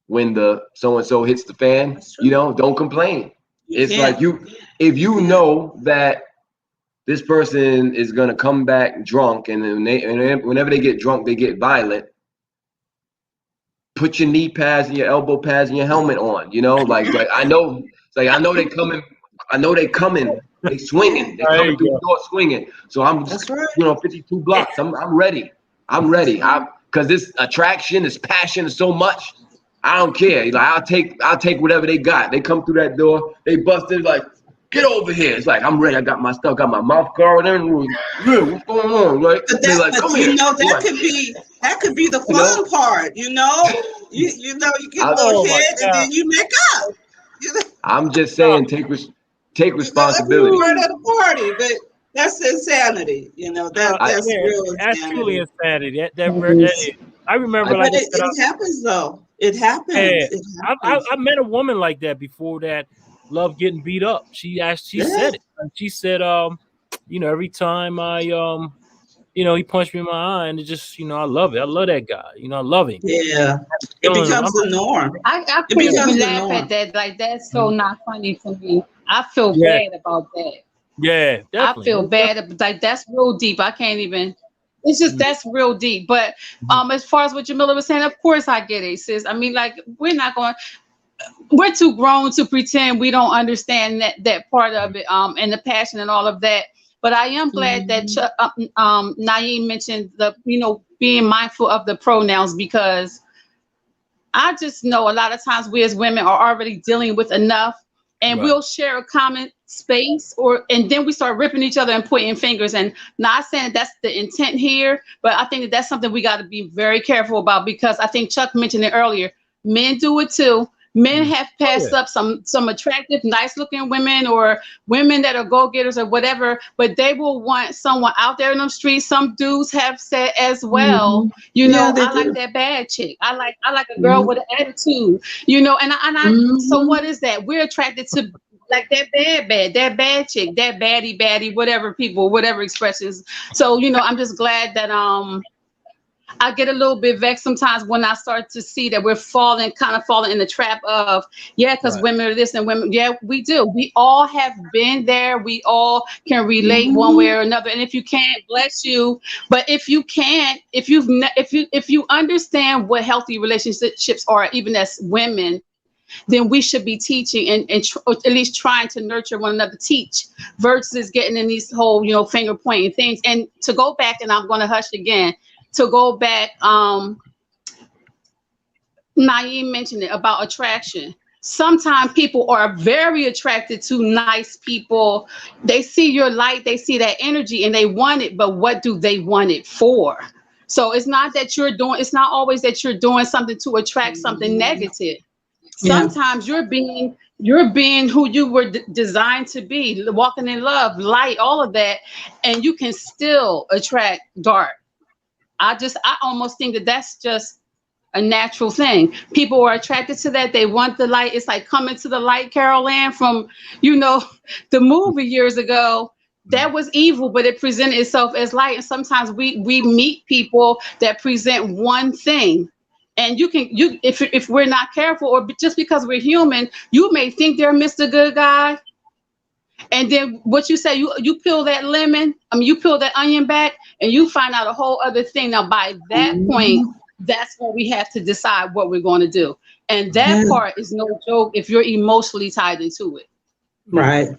When the so and so hits the fan,
That's true.
don't complain.
You
It's like
can't.
if you know that this person is gonna come back drunk, and then whenever they get drunk, they get violent. Put your knee pads and your elbow pads and your helmet on. Like I know, it's like I know they coming. I know they coming. They swinging. They
There
coming
you
through the
go.
door swinging. So I'm
That's
just,
right.
52 blocks. I'm ready. I'm ready. Because this attraction, this passion is so much. I don't care. Like I'll take whatever they got. They come through that door. They busted like, get over here. It's like I'm ready. I got my stuff. Got my mouth covered. Yeah, what's going on? Right?
But
They like,
but
come here.
that
Like,
could be the
you know,
fun part. You get a
I,
little
Oh my
hit and
God.
then you make up. You know,
I'm just saying, take
that's the
responsibility.
part of the party. But that's insanity.
I
That's
Yeah,
real
that's truly
insanity.
insanity. That is.
Yes.
I remember,
I
like
But
I
it,
said,
it happens though. It
yeah,
happens. It happens.
I met a woman like that before that loved getting beat up. She
Yeah.
said it. She said, every time he punched me in my eye, and it just, I love it. I love that guy. I love him.
Yeah. It
Killing him.
becomes the norm.
I
It
can't
becomes
even
the
laugh at
norm.
that. Like that's so not funny to me. I feel
Yeah,
bad about that.
yeah,
I
definitely.
feel
Most definitely.
bad. Like that's real deep. I can't even. It's just
Mhm,
that's real deep. But
mhm.
as far as what Jamila was saying, of course I get it, sis. I mean, like we're not going. We're too grown to pretend we don't understand that part of it. And the passion and all of that. But I am glad that Naeem mentioned the being mindful of the pronouns because I just know a lot of times we as women are already dealing with enough and
Right.
we'll share a common space and then we start ripping each other and pointing fingers and not saying that's the intent here, but I think that's something we got to be very careful about because I think Chuck mentioned it earlier. Men do it too. Men
Mhm.
have
Oh
passed
yeah.
up some attractive, nice looking women or women that are go getters or whatever, but they will want someone out there in the streets. Some dudes have said as well,
Hmm. Yeah, they
I like
do.
that bad chick. I like a girl
Hmm.
with an attitude. So
Hmm.
what is that? We're attracted to like that bad chick, that baddie, whatever people, whatever expressions. So I'm just glad that I get a little bit vexed sometimes when I start to see that we're kind of falling in the trap of, yeah, because
Right.
women are this and women, yeah, we do. We all have been there. We all can relate one way
Hmm.
or another. And if you can't, bless you. But if you can't, if you understand what healthy relationships are, even as women, then we should be teaching and or at least trying to nurture one another, teach versus getting in these whole, finger pointing things. And to go back, and I'm going to hush again, to go back, Naeem mentioned it about attraction. Sometimes people are very attracted to nice people. They see your light, they see that energy, and they want it. But what do they want it for? So it's not always that you're doing something to attract something negative.
Yeah.
Sometimes you're being who you were designed to be, walking in love, light, all of that, and you can still attract dark. I almost think that that's just a natural thing. People are attracted to that. They want the light. It's like coming to the light, Carol Ann from, you know, the movie years ago.
Mhm.
That was evil, but it presented itself as light. And sometimes we meet people that present one thing. And if we're not careful, or just because we're human, you may think they're Mr. Good Guy, and then what you say, you peel that lemon, you peel that onion back, and you find out a whole other thing. Now, by that point,
Hmm.
that's when we have to decide what we're going to do. And
Mhm.
that
Yeah.
part is no joke if you're emotionally tied into it.
Yeah.
Right.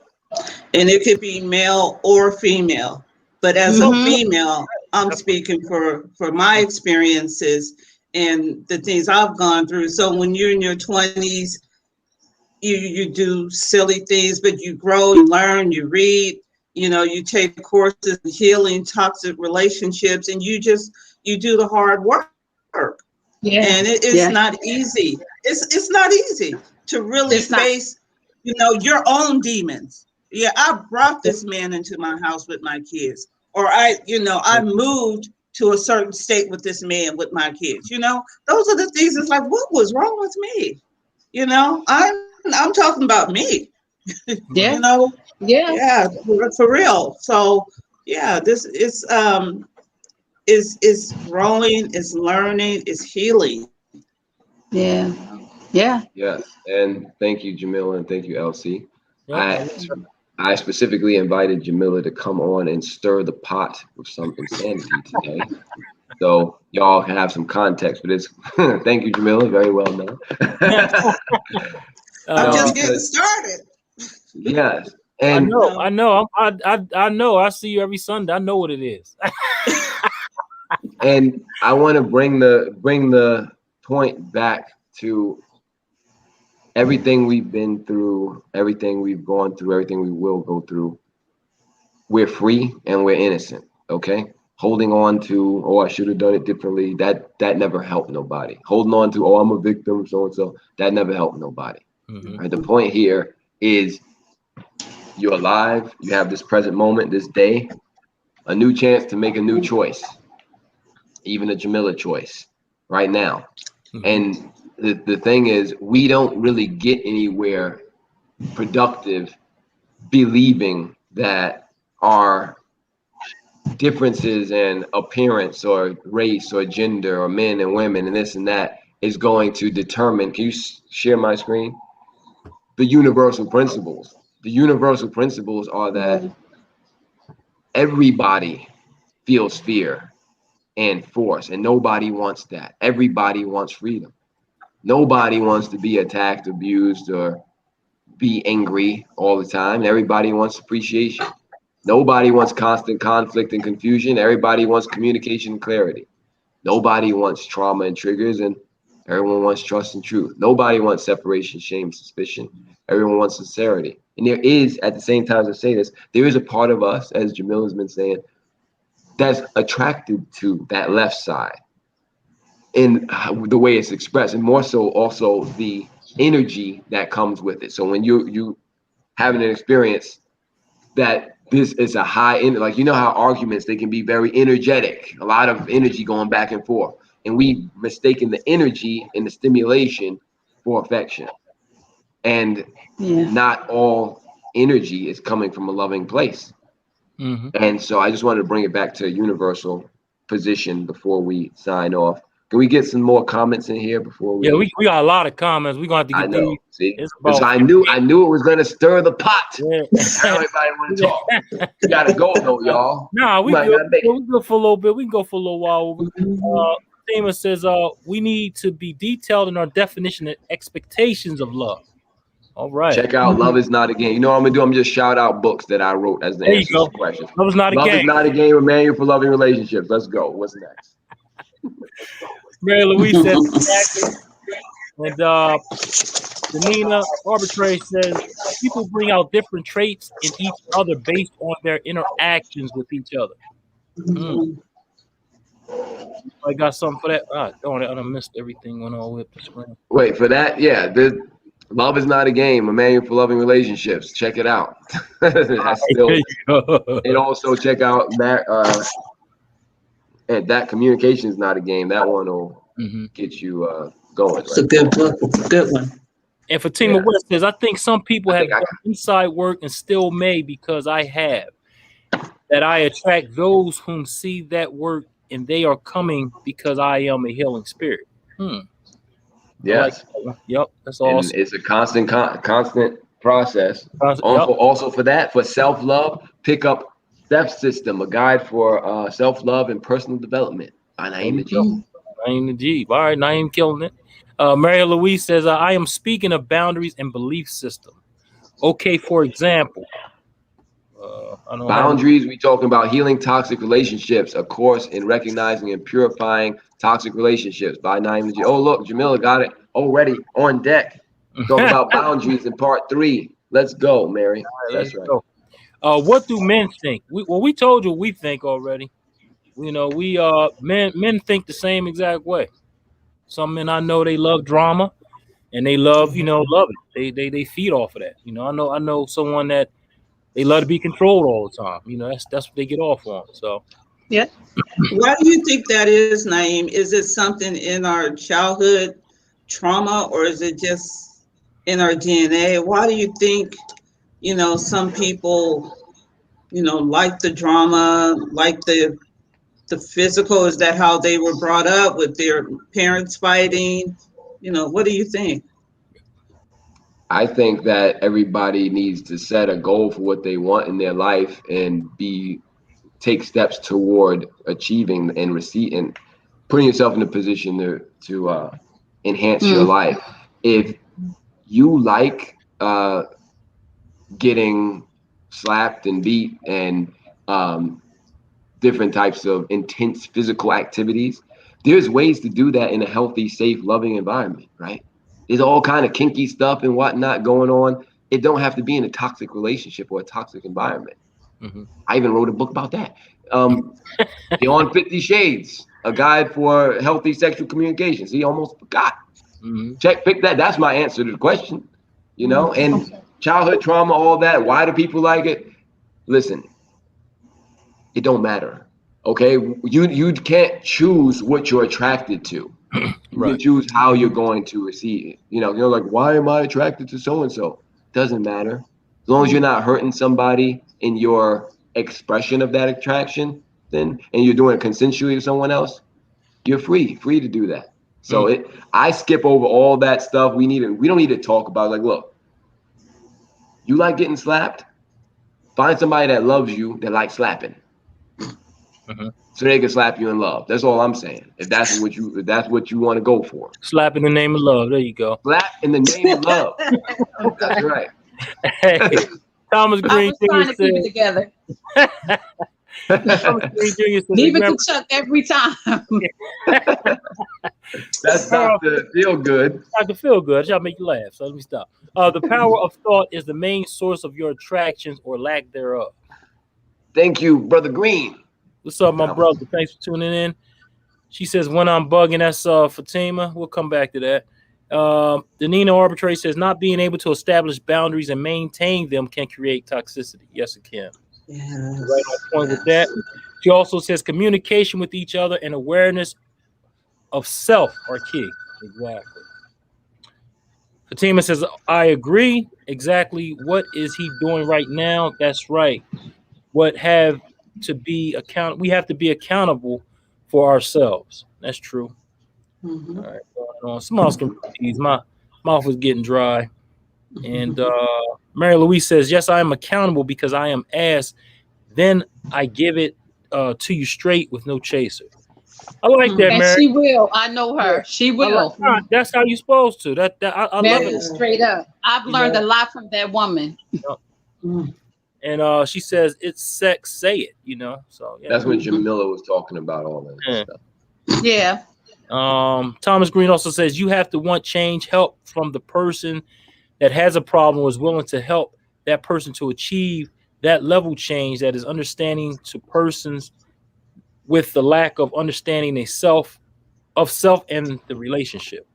And it could be male or female. But as a
Mm-hmm.
female, I'm
Definitely.
speaking for my experiences and the things I've gone through. So when you're in your 20s, you do silly things, but you grow, you learn, you read, you take courses in healing toxic relationships, and you do the hard work. And
Yeah.
it's not
Yeah.
easy. It's not easy to really
It's not.
face, your own demons. Yeah, I brought this man into my house with my kids, or I moved to a certain state with this man with my kids. Those are the things. It's like, what was wrong with me? I'm talking about me.
Yeah.
you know,
Yeah.
yeah, for real. So yeah, this is growing, is learning, is healing.
Yeah. Yeah.
Yes, and thank you, Jamila, and thank you, Elsie.
Yep.
I I specifically invited Jamila to come on and stir the pot with some insanity today, so y'all can have some context for this. Thank you, Jamila. Very well done.
I'm
No,
uh,
just getting
because
started.
yes,
I
and
know.
No.
I know. I know. I see you every Sunday. I know what it is.
I want to bring the point back to everything we've been through, everything we've gone through, everything we will go through. We're free and we're innocent. Okay, holding on to, oh, I should have done it differently, that never helped nobody. Holding on to, oh, I'm a victim, so and so, that never helped nobody.
Hmm.
Right, the point here is you're alive, you have this present moment, this day, a new chance to make a new choice, even a Jamila choice right now.
Hmm.
And the thing is, we don't really get anywhere productive believing that our differences in appearance or race or gender or men and women and this and that is going to determine. Can you share my screen? The universal principles. The universal principles are that
Yeah.
everybody feels fear and force, and nobody wants that. Everybody wants freedom. Nobody wants to be attacked, abused, or be angry all the time. Everybody wants appreciation. Nobody wants constant conflict and confusion. Everybody wants communication and clarity. Nobody wants trauma and triggers, and everyone wants trust and truth. Nobody wants separation, shame, suspicion. Everyone wants sincerity. And there is, at the same time as I say this, there is a part of us, as Jamil has been saying, that's attracted to that left side in the way it's expressed, and more so also the energy that comes with it. So when you having an experience that this is a high end, like, you know how arguments, they can be very energetic, a lot of energy going back and forth, and we mistaken the energy and the stimulation for affection, and
Yeah.
not all energy is coming from a loving place.
Hmm.
And so I just wanted to bring it back to a universal position before we sign off. Can we get some more comments in here before
Yeah,
we?
we got a lot of comments. We're gonna have to
I
get these.
know. See,
It's
because
about
I knew it was going to stir the pot.
50.
Everybody want to
Yeah.
talk. We got to go though, y'all.
Nah,
We
we
might
good.
not make
We good for a little bit. We can go for a little while.
it.
Fatima says, we need to be detailed in our definition and expectations of love. All right.
Check out Love Is Not a Game. You know what I'm gonna do? I'm just shout out books that I wrote as the
There you
answers
go.
to questions.
Love is not a
Love
game.
Is Not a Game, a manual for loving relationships. Let's go. What's next?
Mary Louise says, exactly. And Danina Arbitrary says, people bring out different traits in each other based on their interactions with each other. Hmm. I got something for that. Ah, darn it. I done missed everything when I whipped the screen.
Wait for that. Yeah, Love Is Not a Game, a manual for loving relationships. Check it out. That's
There
still.
you go.
And also check out and that communication is not a game. That one will
Hmm.
get you going
It's a
right
good
forward.
book. It's a good one.
And Fatima
Yeah,
West says, I think some people
I
have
think I.
done inside work and still may because I have. That I attract those whom see that work and they are coming because I am a healing spirit. Hmm. I like
Yes.
that one. Yep. That's
And
awesome.
it's a constant process.
Yep.
Also for that, for self love, pick up Step System, a guide for self love and personal development by
There
Naeem
you go.
Najee.
Naeem Najeeb. All right. Naeem killing it. Mary Louise says, I am speaking of boundaries and belief system. Okay. For example, I don't have.
Boundaries, we talking about healing toxic relationships, a course in recognizing and purifying toxic relationships by Naeem Najee. Oh, look, Jamila got it already on deck. Talk
All
about boundaries in part 3. Let's go, Mary.
right, let's
That's right.
go. What do men think? We told you what we think already. You know, we men think the same exact way. Some men I know they love drama and they love, love it. They feed off of that. I know someone that they love to be controlled all the time. That's what they get off on. So
Yeah.
Why do you think that is, Naeem? Is it something in our childhood trauma, or is it just in our DNA. Why do you think, some people, like the drama, like the physical? Is that how they were brought up with their parents fighting? What do you think?
I think that everybody needs to set a goal for what they want in their life and take steps toward achieving and putting yourself in a position to enhance your life. If you like getting slapped and beat and different types of intense physical activities, there's ways to do that in a healthy, safe, loving environment, right? There's all kind of kinky stuff and whatnot going on. It don't have to be in a toxic relationship or a toxic environment.
Mm-hmm.
I even wrote a book about that. Beyond 50 Shades, a guide for healthy sexual communications. He almost forgot.
Mm-hmm.
Pick that. That's my answer to the question. And childhood trauma, all that. Why do people like it? Listen, it don't matter. Okay, you can't choose what you're attracted to. You
Right.
can choose how you're going to receive it. You're like, why am I attracted to so and so? Doesn't matter. As long as you're not hurting somebody in your expression of that attraction, and you're doing it consensually to someone else, you're free to do that. So I skip over all that stuff. We don't need to talk about, like, look, you like getting slapped? Find somebody that loves you that likes slapping.
Mm-hmm.
So they can slap you in love. That's all I'm saying. If that's what you want to go for.
Slap in the name of love. There you go.
Slap in the name of love. That's right.
Hey, Thomas
I
Green
was trying
Jr.
to keep it together.
Thomas Green Jr. says,
Leave it
remember,
to Chuck every time.
That's not to feel good.
not to feel good. It shall make you laugh. So let me stop. The power of thought is the main source of your attractions or lack thereof.
Thank you, Brother Green.
What's up, my brother? Thanks for tuning in. She says, when I'm bugging, that's Fatima. We'll come back to that. The Nina Arbitrary says, not being able to establish boundaries and maintain them can create toxicity. Yes, it can.
Yes.
Right on point with that. She also says communication with each other and awareness of self are key. Exactly. Fatima says, I agree. Exactly. What is he doing right now? That's right. We have to be accountable for ourselves. That's true.
Mm-hmm.
All right, going on. Some else can please. My mouth was getting dry. And Mary Louise says, yes, I am accountable because I am asked. Then I give it to you straight with no chaser. I like that,
And
Mary.
she will. I know her. She will.
That's how you're supposed to. I love
Mary,
it.
straight up. I've learned a lot from that woman.
And she says, it's sex, say it, So yeah.
That's when Jamila was talking about all that stuff.
Yeah.
Thomas Green also says you have to want change, help from the person that has a problem or is willing to help that person to achieve that level change that is understanding to persons with the lack of understanding self and the relationship.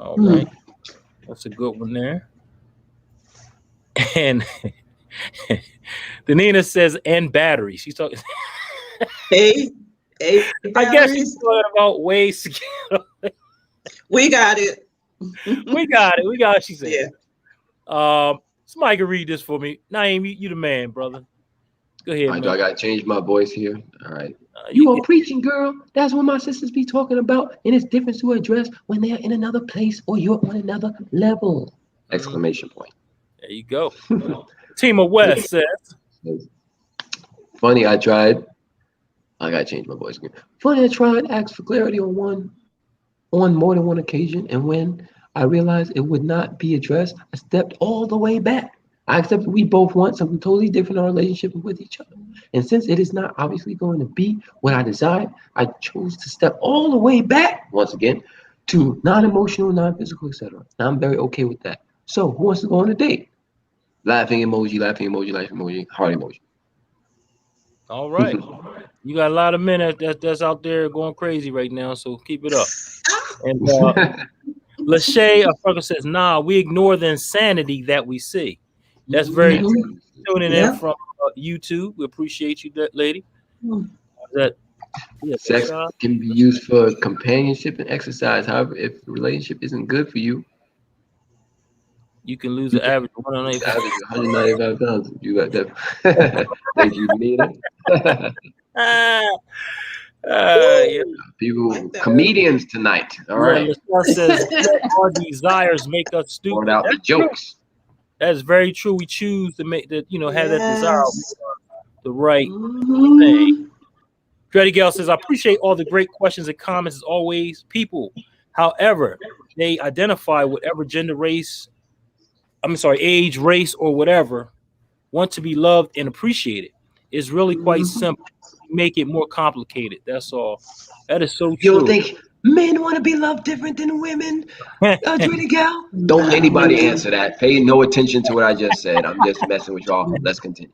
All right. That's a good one there. And Danina says, and batteries. She's talking.
Hey,
I guess she's talking about ways to get away.
We got it.
We got it. We got it. She said.
Yeah.
Somebody can read this for me. Naeem, you the man, brother. Go ahead, man.
Do I got to change my voice here? All right. You are preaching, girl. That's what my sisters be talking about. And it's different to address when they're in another place or you're on another level. Exclamation point.
There you go. Tima West says.
Funny, I tried. I got to change my voice again. Funny, I tried to ask for clarity on more than one occasion. And when I realized it would not be addressed, I stepped all the way back. I accept we both want something totally different in our relationship with each other. And since it is not obviously going to be what I desired, I chose to step all the way back, once again, to non-emotional, non-physical, etc. And I'm very okay with that. So who wants to go on a date? Laughing emoji, laughing emoji, laughing emoji, heart emoji.
All right. You got a lot of men that's out there going crazy right now, so keep it up. And Lachey says, nah, we ignore the insanity that we see. That's very tuning in from YouTube. We appreciate you, that lady.
Sex can be used for companionship and exercise. However, if the relationship isn't good for you,
You can lose an average of 195.
Average 195 pounds. You got that. Thank you, Nina.
Yeah.
People, comedians tonight. All
Yeah,
right.
LaShawn says our desires make us
Poured
stupid.
out the
That's true.
jokes.
That's very true. We choose to make that, have that desire,
Yes.
the right thing.
Mhm.
Dreddy Gale says, I appreciate all the great questions and comments as always. People, however, they identify whatever age, race, or whatever, want to be loved and appreciated. It's really quite
Mhm.
simple. Make it more complicated. That's all. That is so
You don't
true.
think men want to be loved different than women? Judy Gal? Don't anybody answer that. Pay no attention to what I just said. I'm just messing with y'all. Let's continue.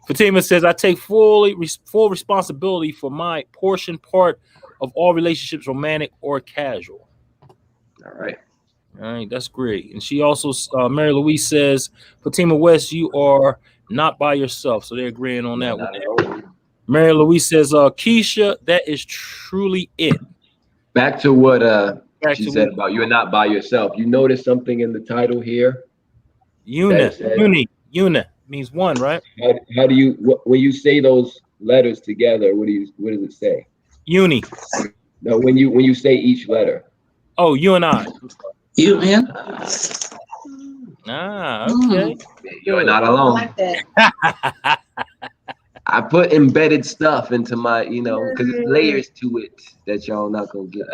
Fatima says, I take full responsibility for my part of all relationships, romantic or casual.
All right.
All right, that's great. And she also, Mary Louise says, Fatima West, you are not by yourself. So they're agreeing on that one. Mary Louise says, Keisha, that is truly it.
Back to what
Back
she
to
said about you're not by yourself. You notice something in the title here?
Una means one, right?
How do you when you say those letters together? What does it say?
Uni.
No, when you say each letter.
Oh, you and I.
You in?
Okay.
You're not alone.
I like that.
I put embedded stuff into my, because it's layers to it that y'all not gonna get.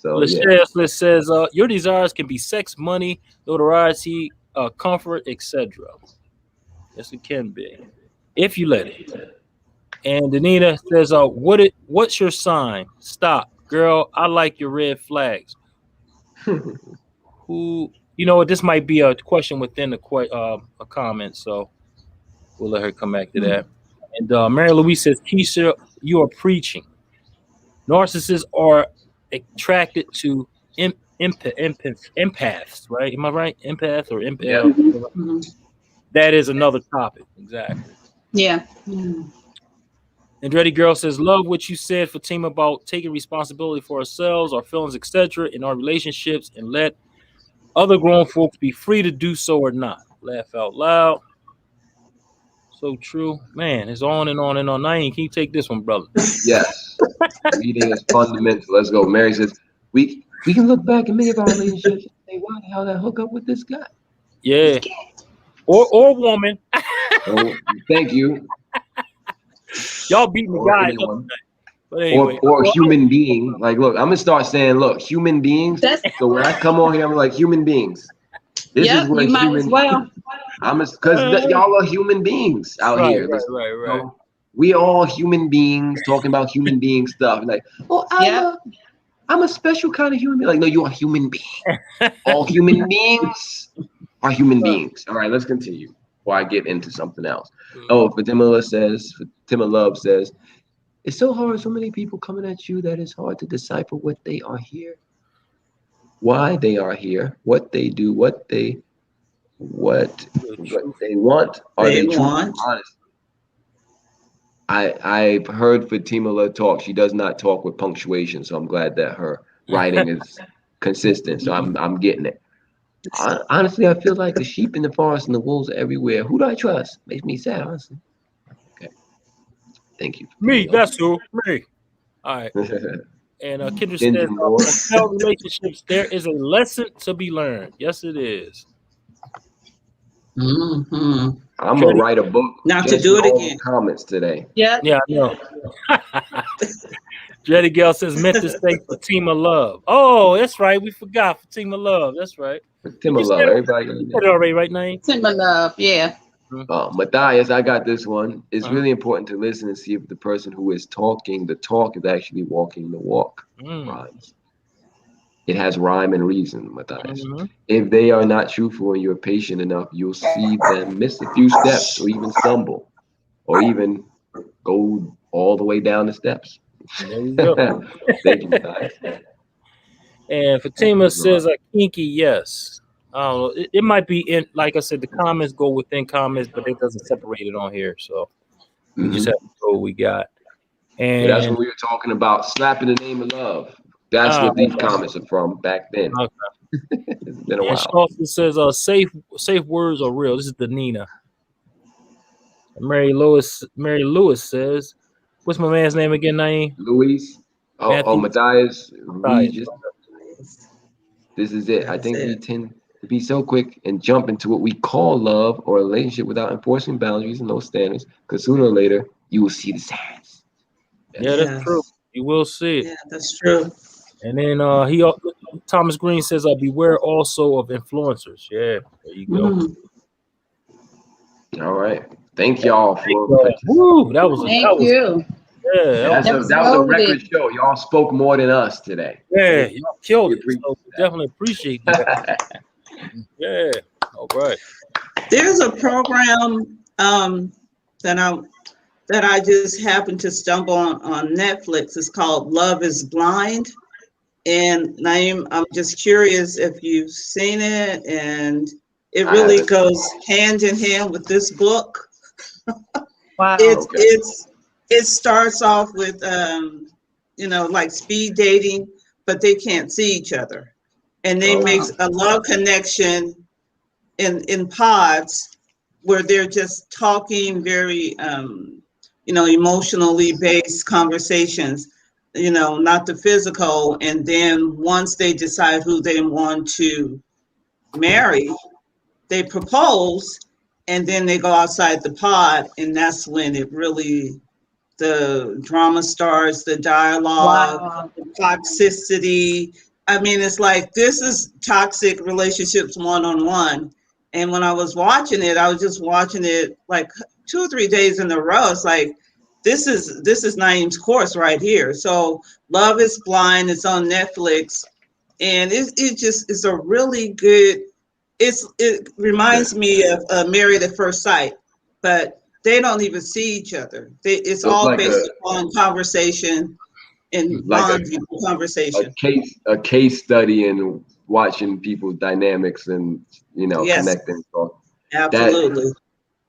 So yeah.
List says, your desires can be sex, money, notoriety, comfort, etc. Yes, it can be, if you let it. And Danita says, what's your sign? Stop, girl. I like your red flags. Who, this might be a question within a comment, so we'll let her come back to that. And Mary Louise says, Keisha, you are preaching. Narcissists are attracted to empaths, right? Am I right? Empath or empath?
Yeah.
Mhm.
That is another topic. Exactly.
Yeah.
And Andretti Girl says, love what you said, Fatima, about taking responsibility for ourselves, our feelings, etc., in our relationships, and let other grown folks be free to do so or not. Laugh out loud. So true. Man, it's on and on and on. Naeem, can you take this one, brother?
Yes. Reading is fundamental. Let's go. Mary says, we can look back at many of our relationships and say, why the hell did I hook up with this guy?
Yeah. Or woman.
Oh, thank you.
Y'all beating the guys up. But anyway,
or human being. Like, look, I'm gonna start saying, look, human beings. So when I come on here, I'm like human beings. This is what
you might as well.
because y'all are human beings out here.
Right.
We all human beings talking about human being stuff. Like, oh, I'm a special kind of human being. Like, no, you are human being. All human beings are human beings. All right, let's continue before I get into something else. Oh, Fatima Love says, it's so hard. So many people coming at you that it's hard to decipher what they are here, why they are here, what they do, what they want. Are they truly honest? I've heard Fatima talk. She does not talk with punctuation, so I'm glad that her writing is consistent. So I'm getting it. Honestly, I feel like the sheep in the forest and the wolves are everywhere. Who do I trust? Makes me sad, honestly. Okay. Thank you.
Me, that's who. Me. All right. And Kendra says, for failed relationships, there is a lesson to be learned. Yes, it is.
Mm-hmm.
I'm gonna write a book.
Not to do it again.
Comments today.
Yeah.
Yeah, I know. Jetty Girl says, meant to say Fatima Love. Oh, that's right. We forgot Fatima Love. That's right.
Fatima Love. Everybody
said it already, right, Naeem?
Fatima Love. Yeah.
Matthias, I got this one. It's really important to listen and see if the person who is talking the talk is actually walking the walk. Rhymes. It has rhyme and reason, Matthias. If they are not truthful and you're patient enough, you'll see them miss a few steps or even stumble or even go all the way down the steps.
There you go.
Thank you, Matthias.
And Fatima says, kinky, yes. I don't know. It might be in, like I said, the comments go within comments, but it doesn't separate it on here. So we just have to go what we got. And
that's what we were talking about, slapping the name of love. That's what these comments are from back then.
Okay.
It's been a
And she
while.
also says, safe words are real. This is the Nina. Mary Lewis says, what's my man's name again, Naeem?
Luis. Oh,
Matthew
Matthias
Matthias.
Regis. This is it. I
That's
think we
it.
tend to be so quick and jump into what we call love or a relationship without enforcing boundaries and no standards. Because sooner or later, you will see the signs.
Yeah,
Yes.
that's true.
Yes.
You will see it.
Yeah, that's true.
And then Thomas Green says, beware also of influencers. Yeah, there you go.
Mhm.
All right. Thank y'all for
Woo, that was
Thank you.
yeah,
That was
that was a
loaded.
record show. Y'all spoke more than us today.
yeah,
We
y'all killed it.
appreciate
So we definitely appreciate that.
that.
Yeah. All right.
There's a program that I just happened to stumble on Netflix. It's called Love is Blind. And Naeem, I'm just curious if you've seen it, and it
I
really
haven't.
goes hand in hand with this book.
Wow.
It's
Okay.
it's it starts off with like speed dating, but they can't see each other, and they make
Okay.
Wow.
a love connection in pods where they're just talking very emotionally based conversations, not the physical. And then once they decide who they want to marry, they propose, and then they go outside the pod, and that's when it really the drama starts, the dialogue,
Wow.
the toxicity. I mean, it's like this is toxic relationships one on one. And when I was watching it, I was just watching it like 2 or 3 days in a row. It's like this is Naeem's course right here. So Love is Blind. It's on Netflix, and it just is a really good. It reminds me of Married at First Sight, but they don't even see each other. It's
So it's
all based upon conversation and
like
bonding conversation.
a case study in watching people's dynamics and
Yes,
connecting. So that
absolutely.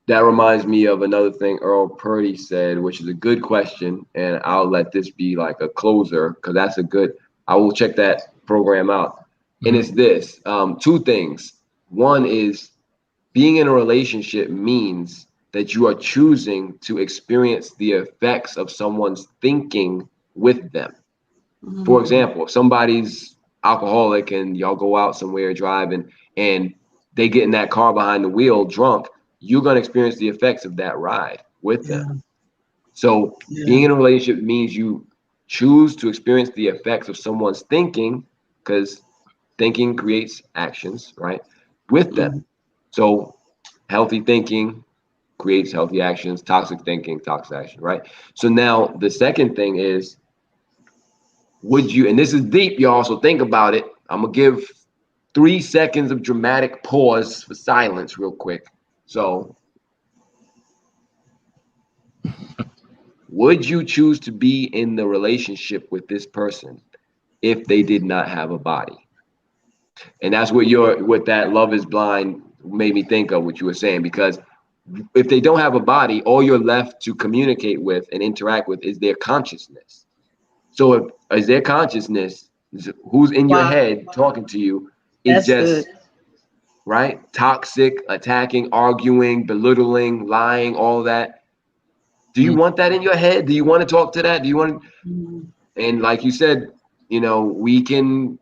that reminds me of another thing Earl Purdy said, which is a good question, and I'll let this be like a closer because that's a good. I will check that program out, and it's this: two things. One is being in a relationship means that you are choosing to experience the effects of someone's thinking with them. For
Mhm.
example, if somebody's alcoholic and y'all go out somewhere driving and they get in that car behind the wheel drunk, you're going to experience the effects of that ride with them.
Yeah,
So being
yeah.
in a relationship means you choose to experience the effects of someone's thinking because thinking creates actions, right? With them.
Mhm.
So healthy thinking creates healthy actions, toxic thinking, toxic action, right? So now the second thing is, would you, and this is deep, y'all, so think about it. I'm gonna give 3 seconds of dramatic pause for silence real quick. So would you choose to be in the relationship with this person if they did not have a body? And that's what that Love is Blind made me think of what you were saying, because if they don't have a body, all you're left to communicate with and interact with is their consciousness. So if is their consciousness, who's in your
Wow.
head talking to you, is
That's good.
just right, toxic, attacking, arguing, belittling, lying, all that. Do you want that in your head? Do you want to talk to that? Do you want?
Mhm.
And like you said, we can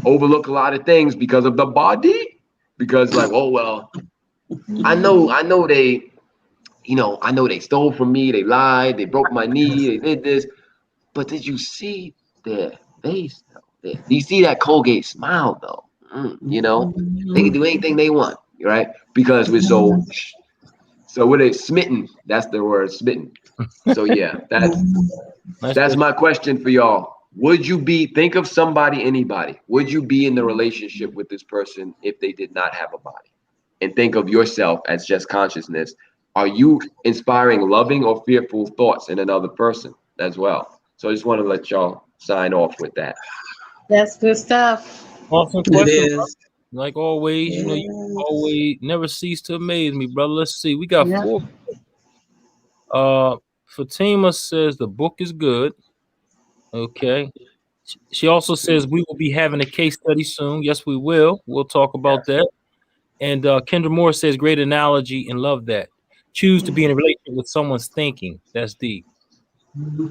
overlook a lot of things because of the body. Because like, oh well, I know they, I know they stole from me, they lied, they broke my knee, they did this. But did you see their face though? Do you see that Colgate smile though? They can
Mhm.
do anything they want, right? Because we're so what is smitten? That's the word, smitten. So yeah,
Nice
that's
question.
my question for y'all. Would you think of somebody, anybody? Would you be in the relationship with this person if they did not have a body? And think of yourself as just consciousness. Are you inspiring loving or fearful thoughts in another person as well? So I just want to let y'all sign off with that.
That's good stuff.
Awesome
It
question, bro.
is.
Like always, you
Yes.
always never cease to amaze me, brother. Let's see. We got
Yep.
four. Uh, Fatima says the book is good. Okay. She also says we will be having a case study soon. Yes, we will. We'll talk about that. And Kendra Moore says, great analogy and love that. Choose to be in a relationship with someone's thinking. That's deep. We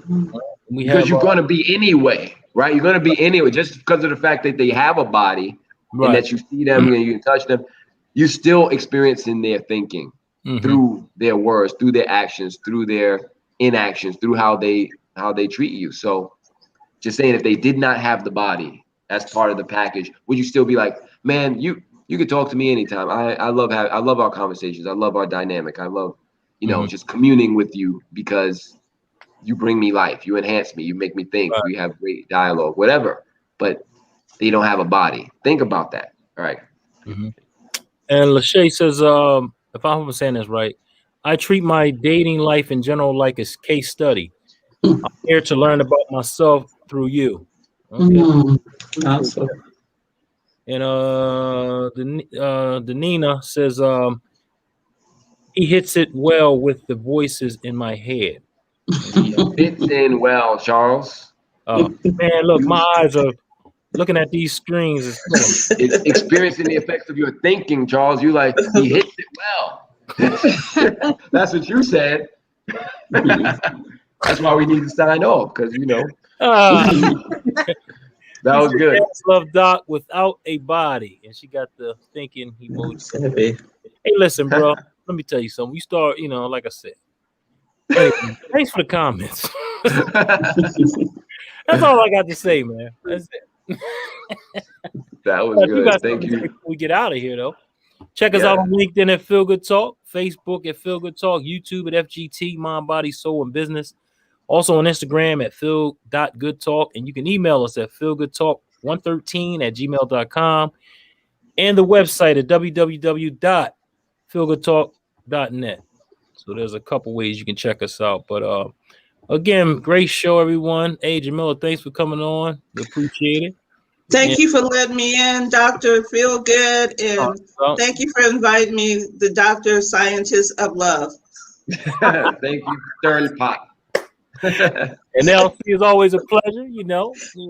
Because
have
you're going to be anyway, right? You're going to be anyway, just because of the fact that they have a body and that you see them and you can touch them. You're still experiencing their thinking through their words, through their actions, through their inactions, through how they treat you. So just saying, if they did not have the body as part of the package, would you still be like, man, you could talk to me anytime. I love our conversations. I love our dynamic. I love, just communing with you because you bring me life. You enhance me. You make me think. We have great dialogue, whatever. But they don't have a body. Think about that. All right.
And Lachey says, if I'm saying this right, I treat my dating life in general like a case study. I'm here to learn about myself through you. Okay.
Awesome.
And the Nina says, he hits it well with the voices in my head.
He fits in well, Charles.
Man, look, my eyes are looking at these screens.
It's experiencing the effects of your thinking, Charles. You like, he hits it well. That's what you said. That's why we need to sign off, because that was good.
Love Doc without a body, and she got the thinking emoji. Hey, listen, bro. Let me tell you something. You start, like I said. Anyway, thanks for the comments. That's all I got to say, man. That's it.
That was good. Thank you.
Before we get out of here, though, check us out on LinkedIn at Feel Good Talk, Facebook at Feel Good Talk, YouTube at FGT, Mind, Body, Soul, and Business. Also on Instagram at feel.goodtalk. And you can email us at feelgoodtalk113@gmail.com. And the website at www.feelgoodtalk.net. So there's a couple ways you can check us out. But again, great show, everyone. Hey, Jamila, thanks for coming on. We appreciate it.
Thank you for letting me in, Dr. Feel Good. And thank you for inviting me, the Dr. Scientist of Love.
Thank you, Stern Pot.
And Elsie, is always a pleasure,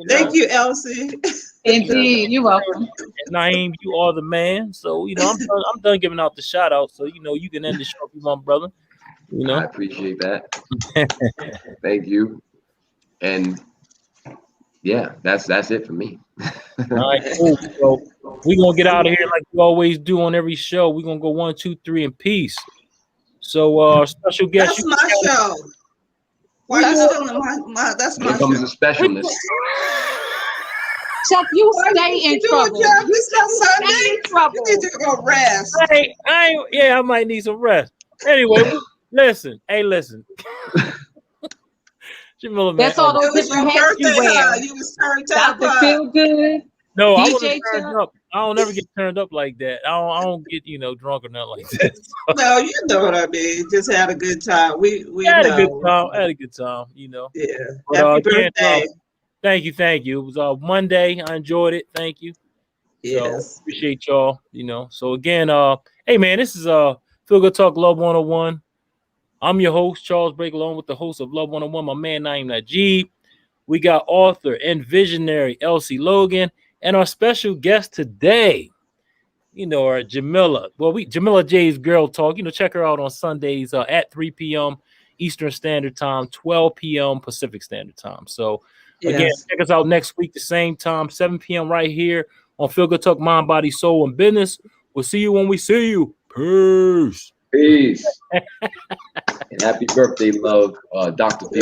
Thank you, Elsie.
Indeed, you're welcome.
And Naeem, you are the man. So, I'm done giving out the shout out. So, you can end the show if you want, brother.
I appreciate that. Thank you. And yeah, that's it for me.
All right, cool. So we're gonna get out of here like we always do on every show. We're gonna go 1, 2, 3 in peace. So special guest.
That's my show. Why are you stealing my that's my
Here comes
show.
the specialist.
Chuck, you stay in trouble.
It's not Sunday.
In trouble.
You need to go rest.
I might need some rest. Anyway, listen. Jamila,
That's all those different hats you wear.
You was turned up.
Dr. Feel Good.
No, I
DJ
wasn't turned up. I don't ever get turned up like that. I don't get drunk or nothing like that.
No, you know what I mean. Just had a good time. We
had
know.
a good time. Had a good time.
Yeah.
But,
Happy birthday.
Thank you. It was Monday. I enjoyed it. Thank you.
Yes.
So, appreciate y'all. So again, hey man, this is Feel Good Talk Love 101. I'm your host, Charles Break, along with the host of Love 101, my man Naeem Najib. We got author and visionary Elsie Logan, and our special guest today, our Jamila. Well, Jamila J's Girl Talk. Check her out on Sundays at 3 p.m. Eastern Standard Time, 12 p.m. Pacific Standard Time. So again, check us out next week, the same time, 7 p.m. right here on Feel Good Talk, Mind, Body, Soul, and Business. We'll see you when we see you. Peace.
Peace. And happy birthday, love, Dr. Phil.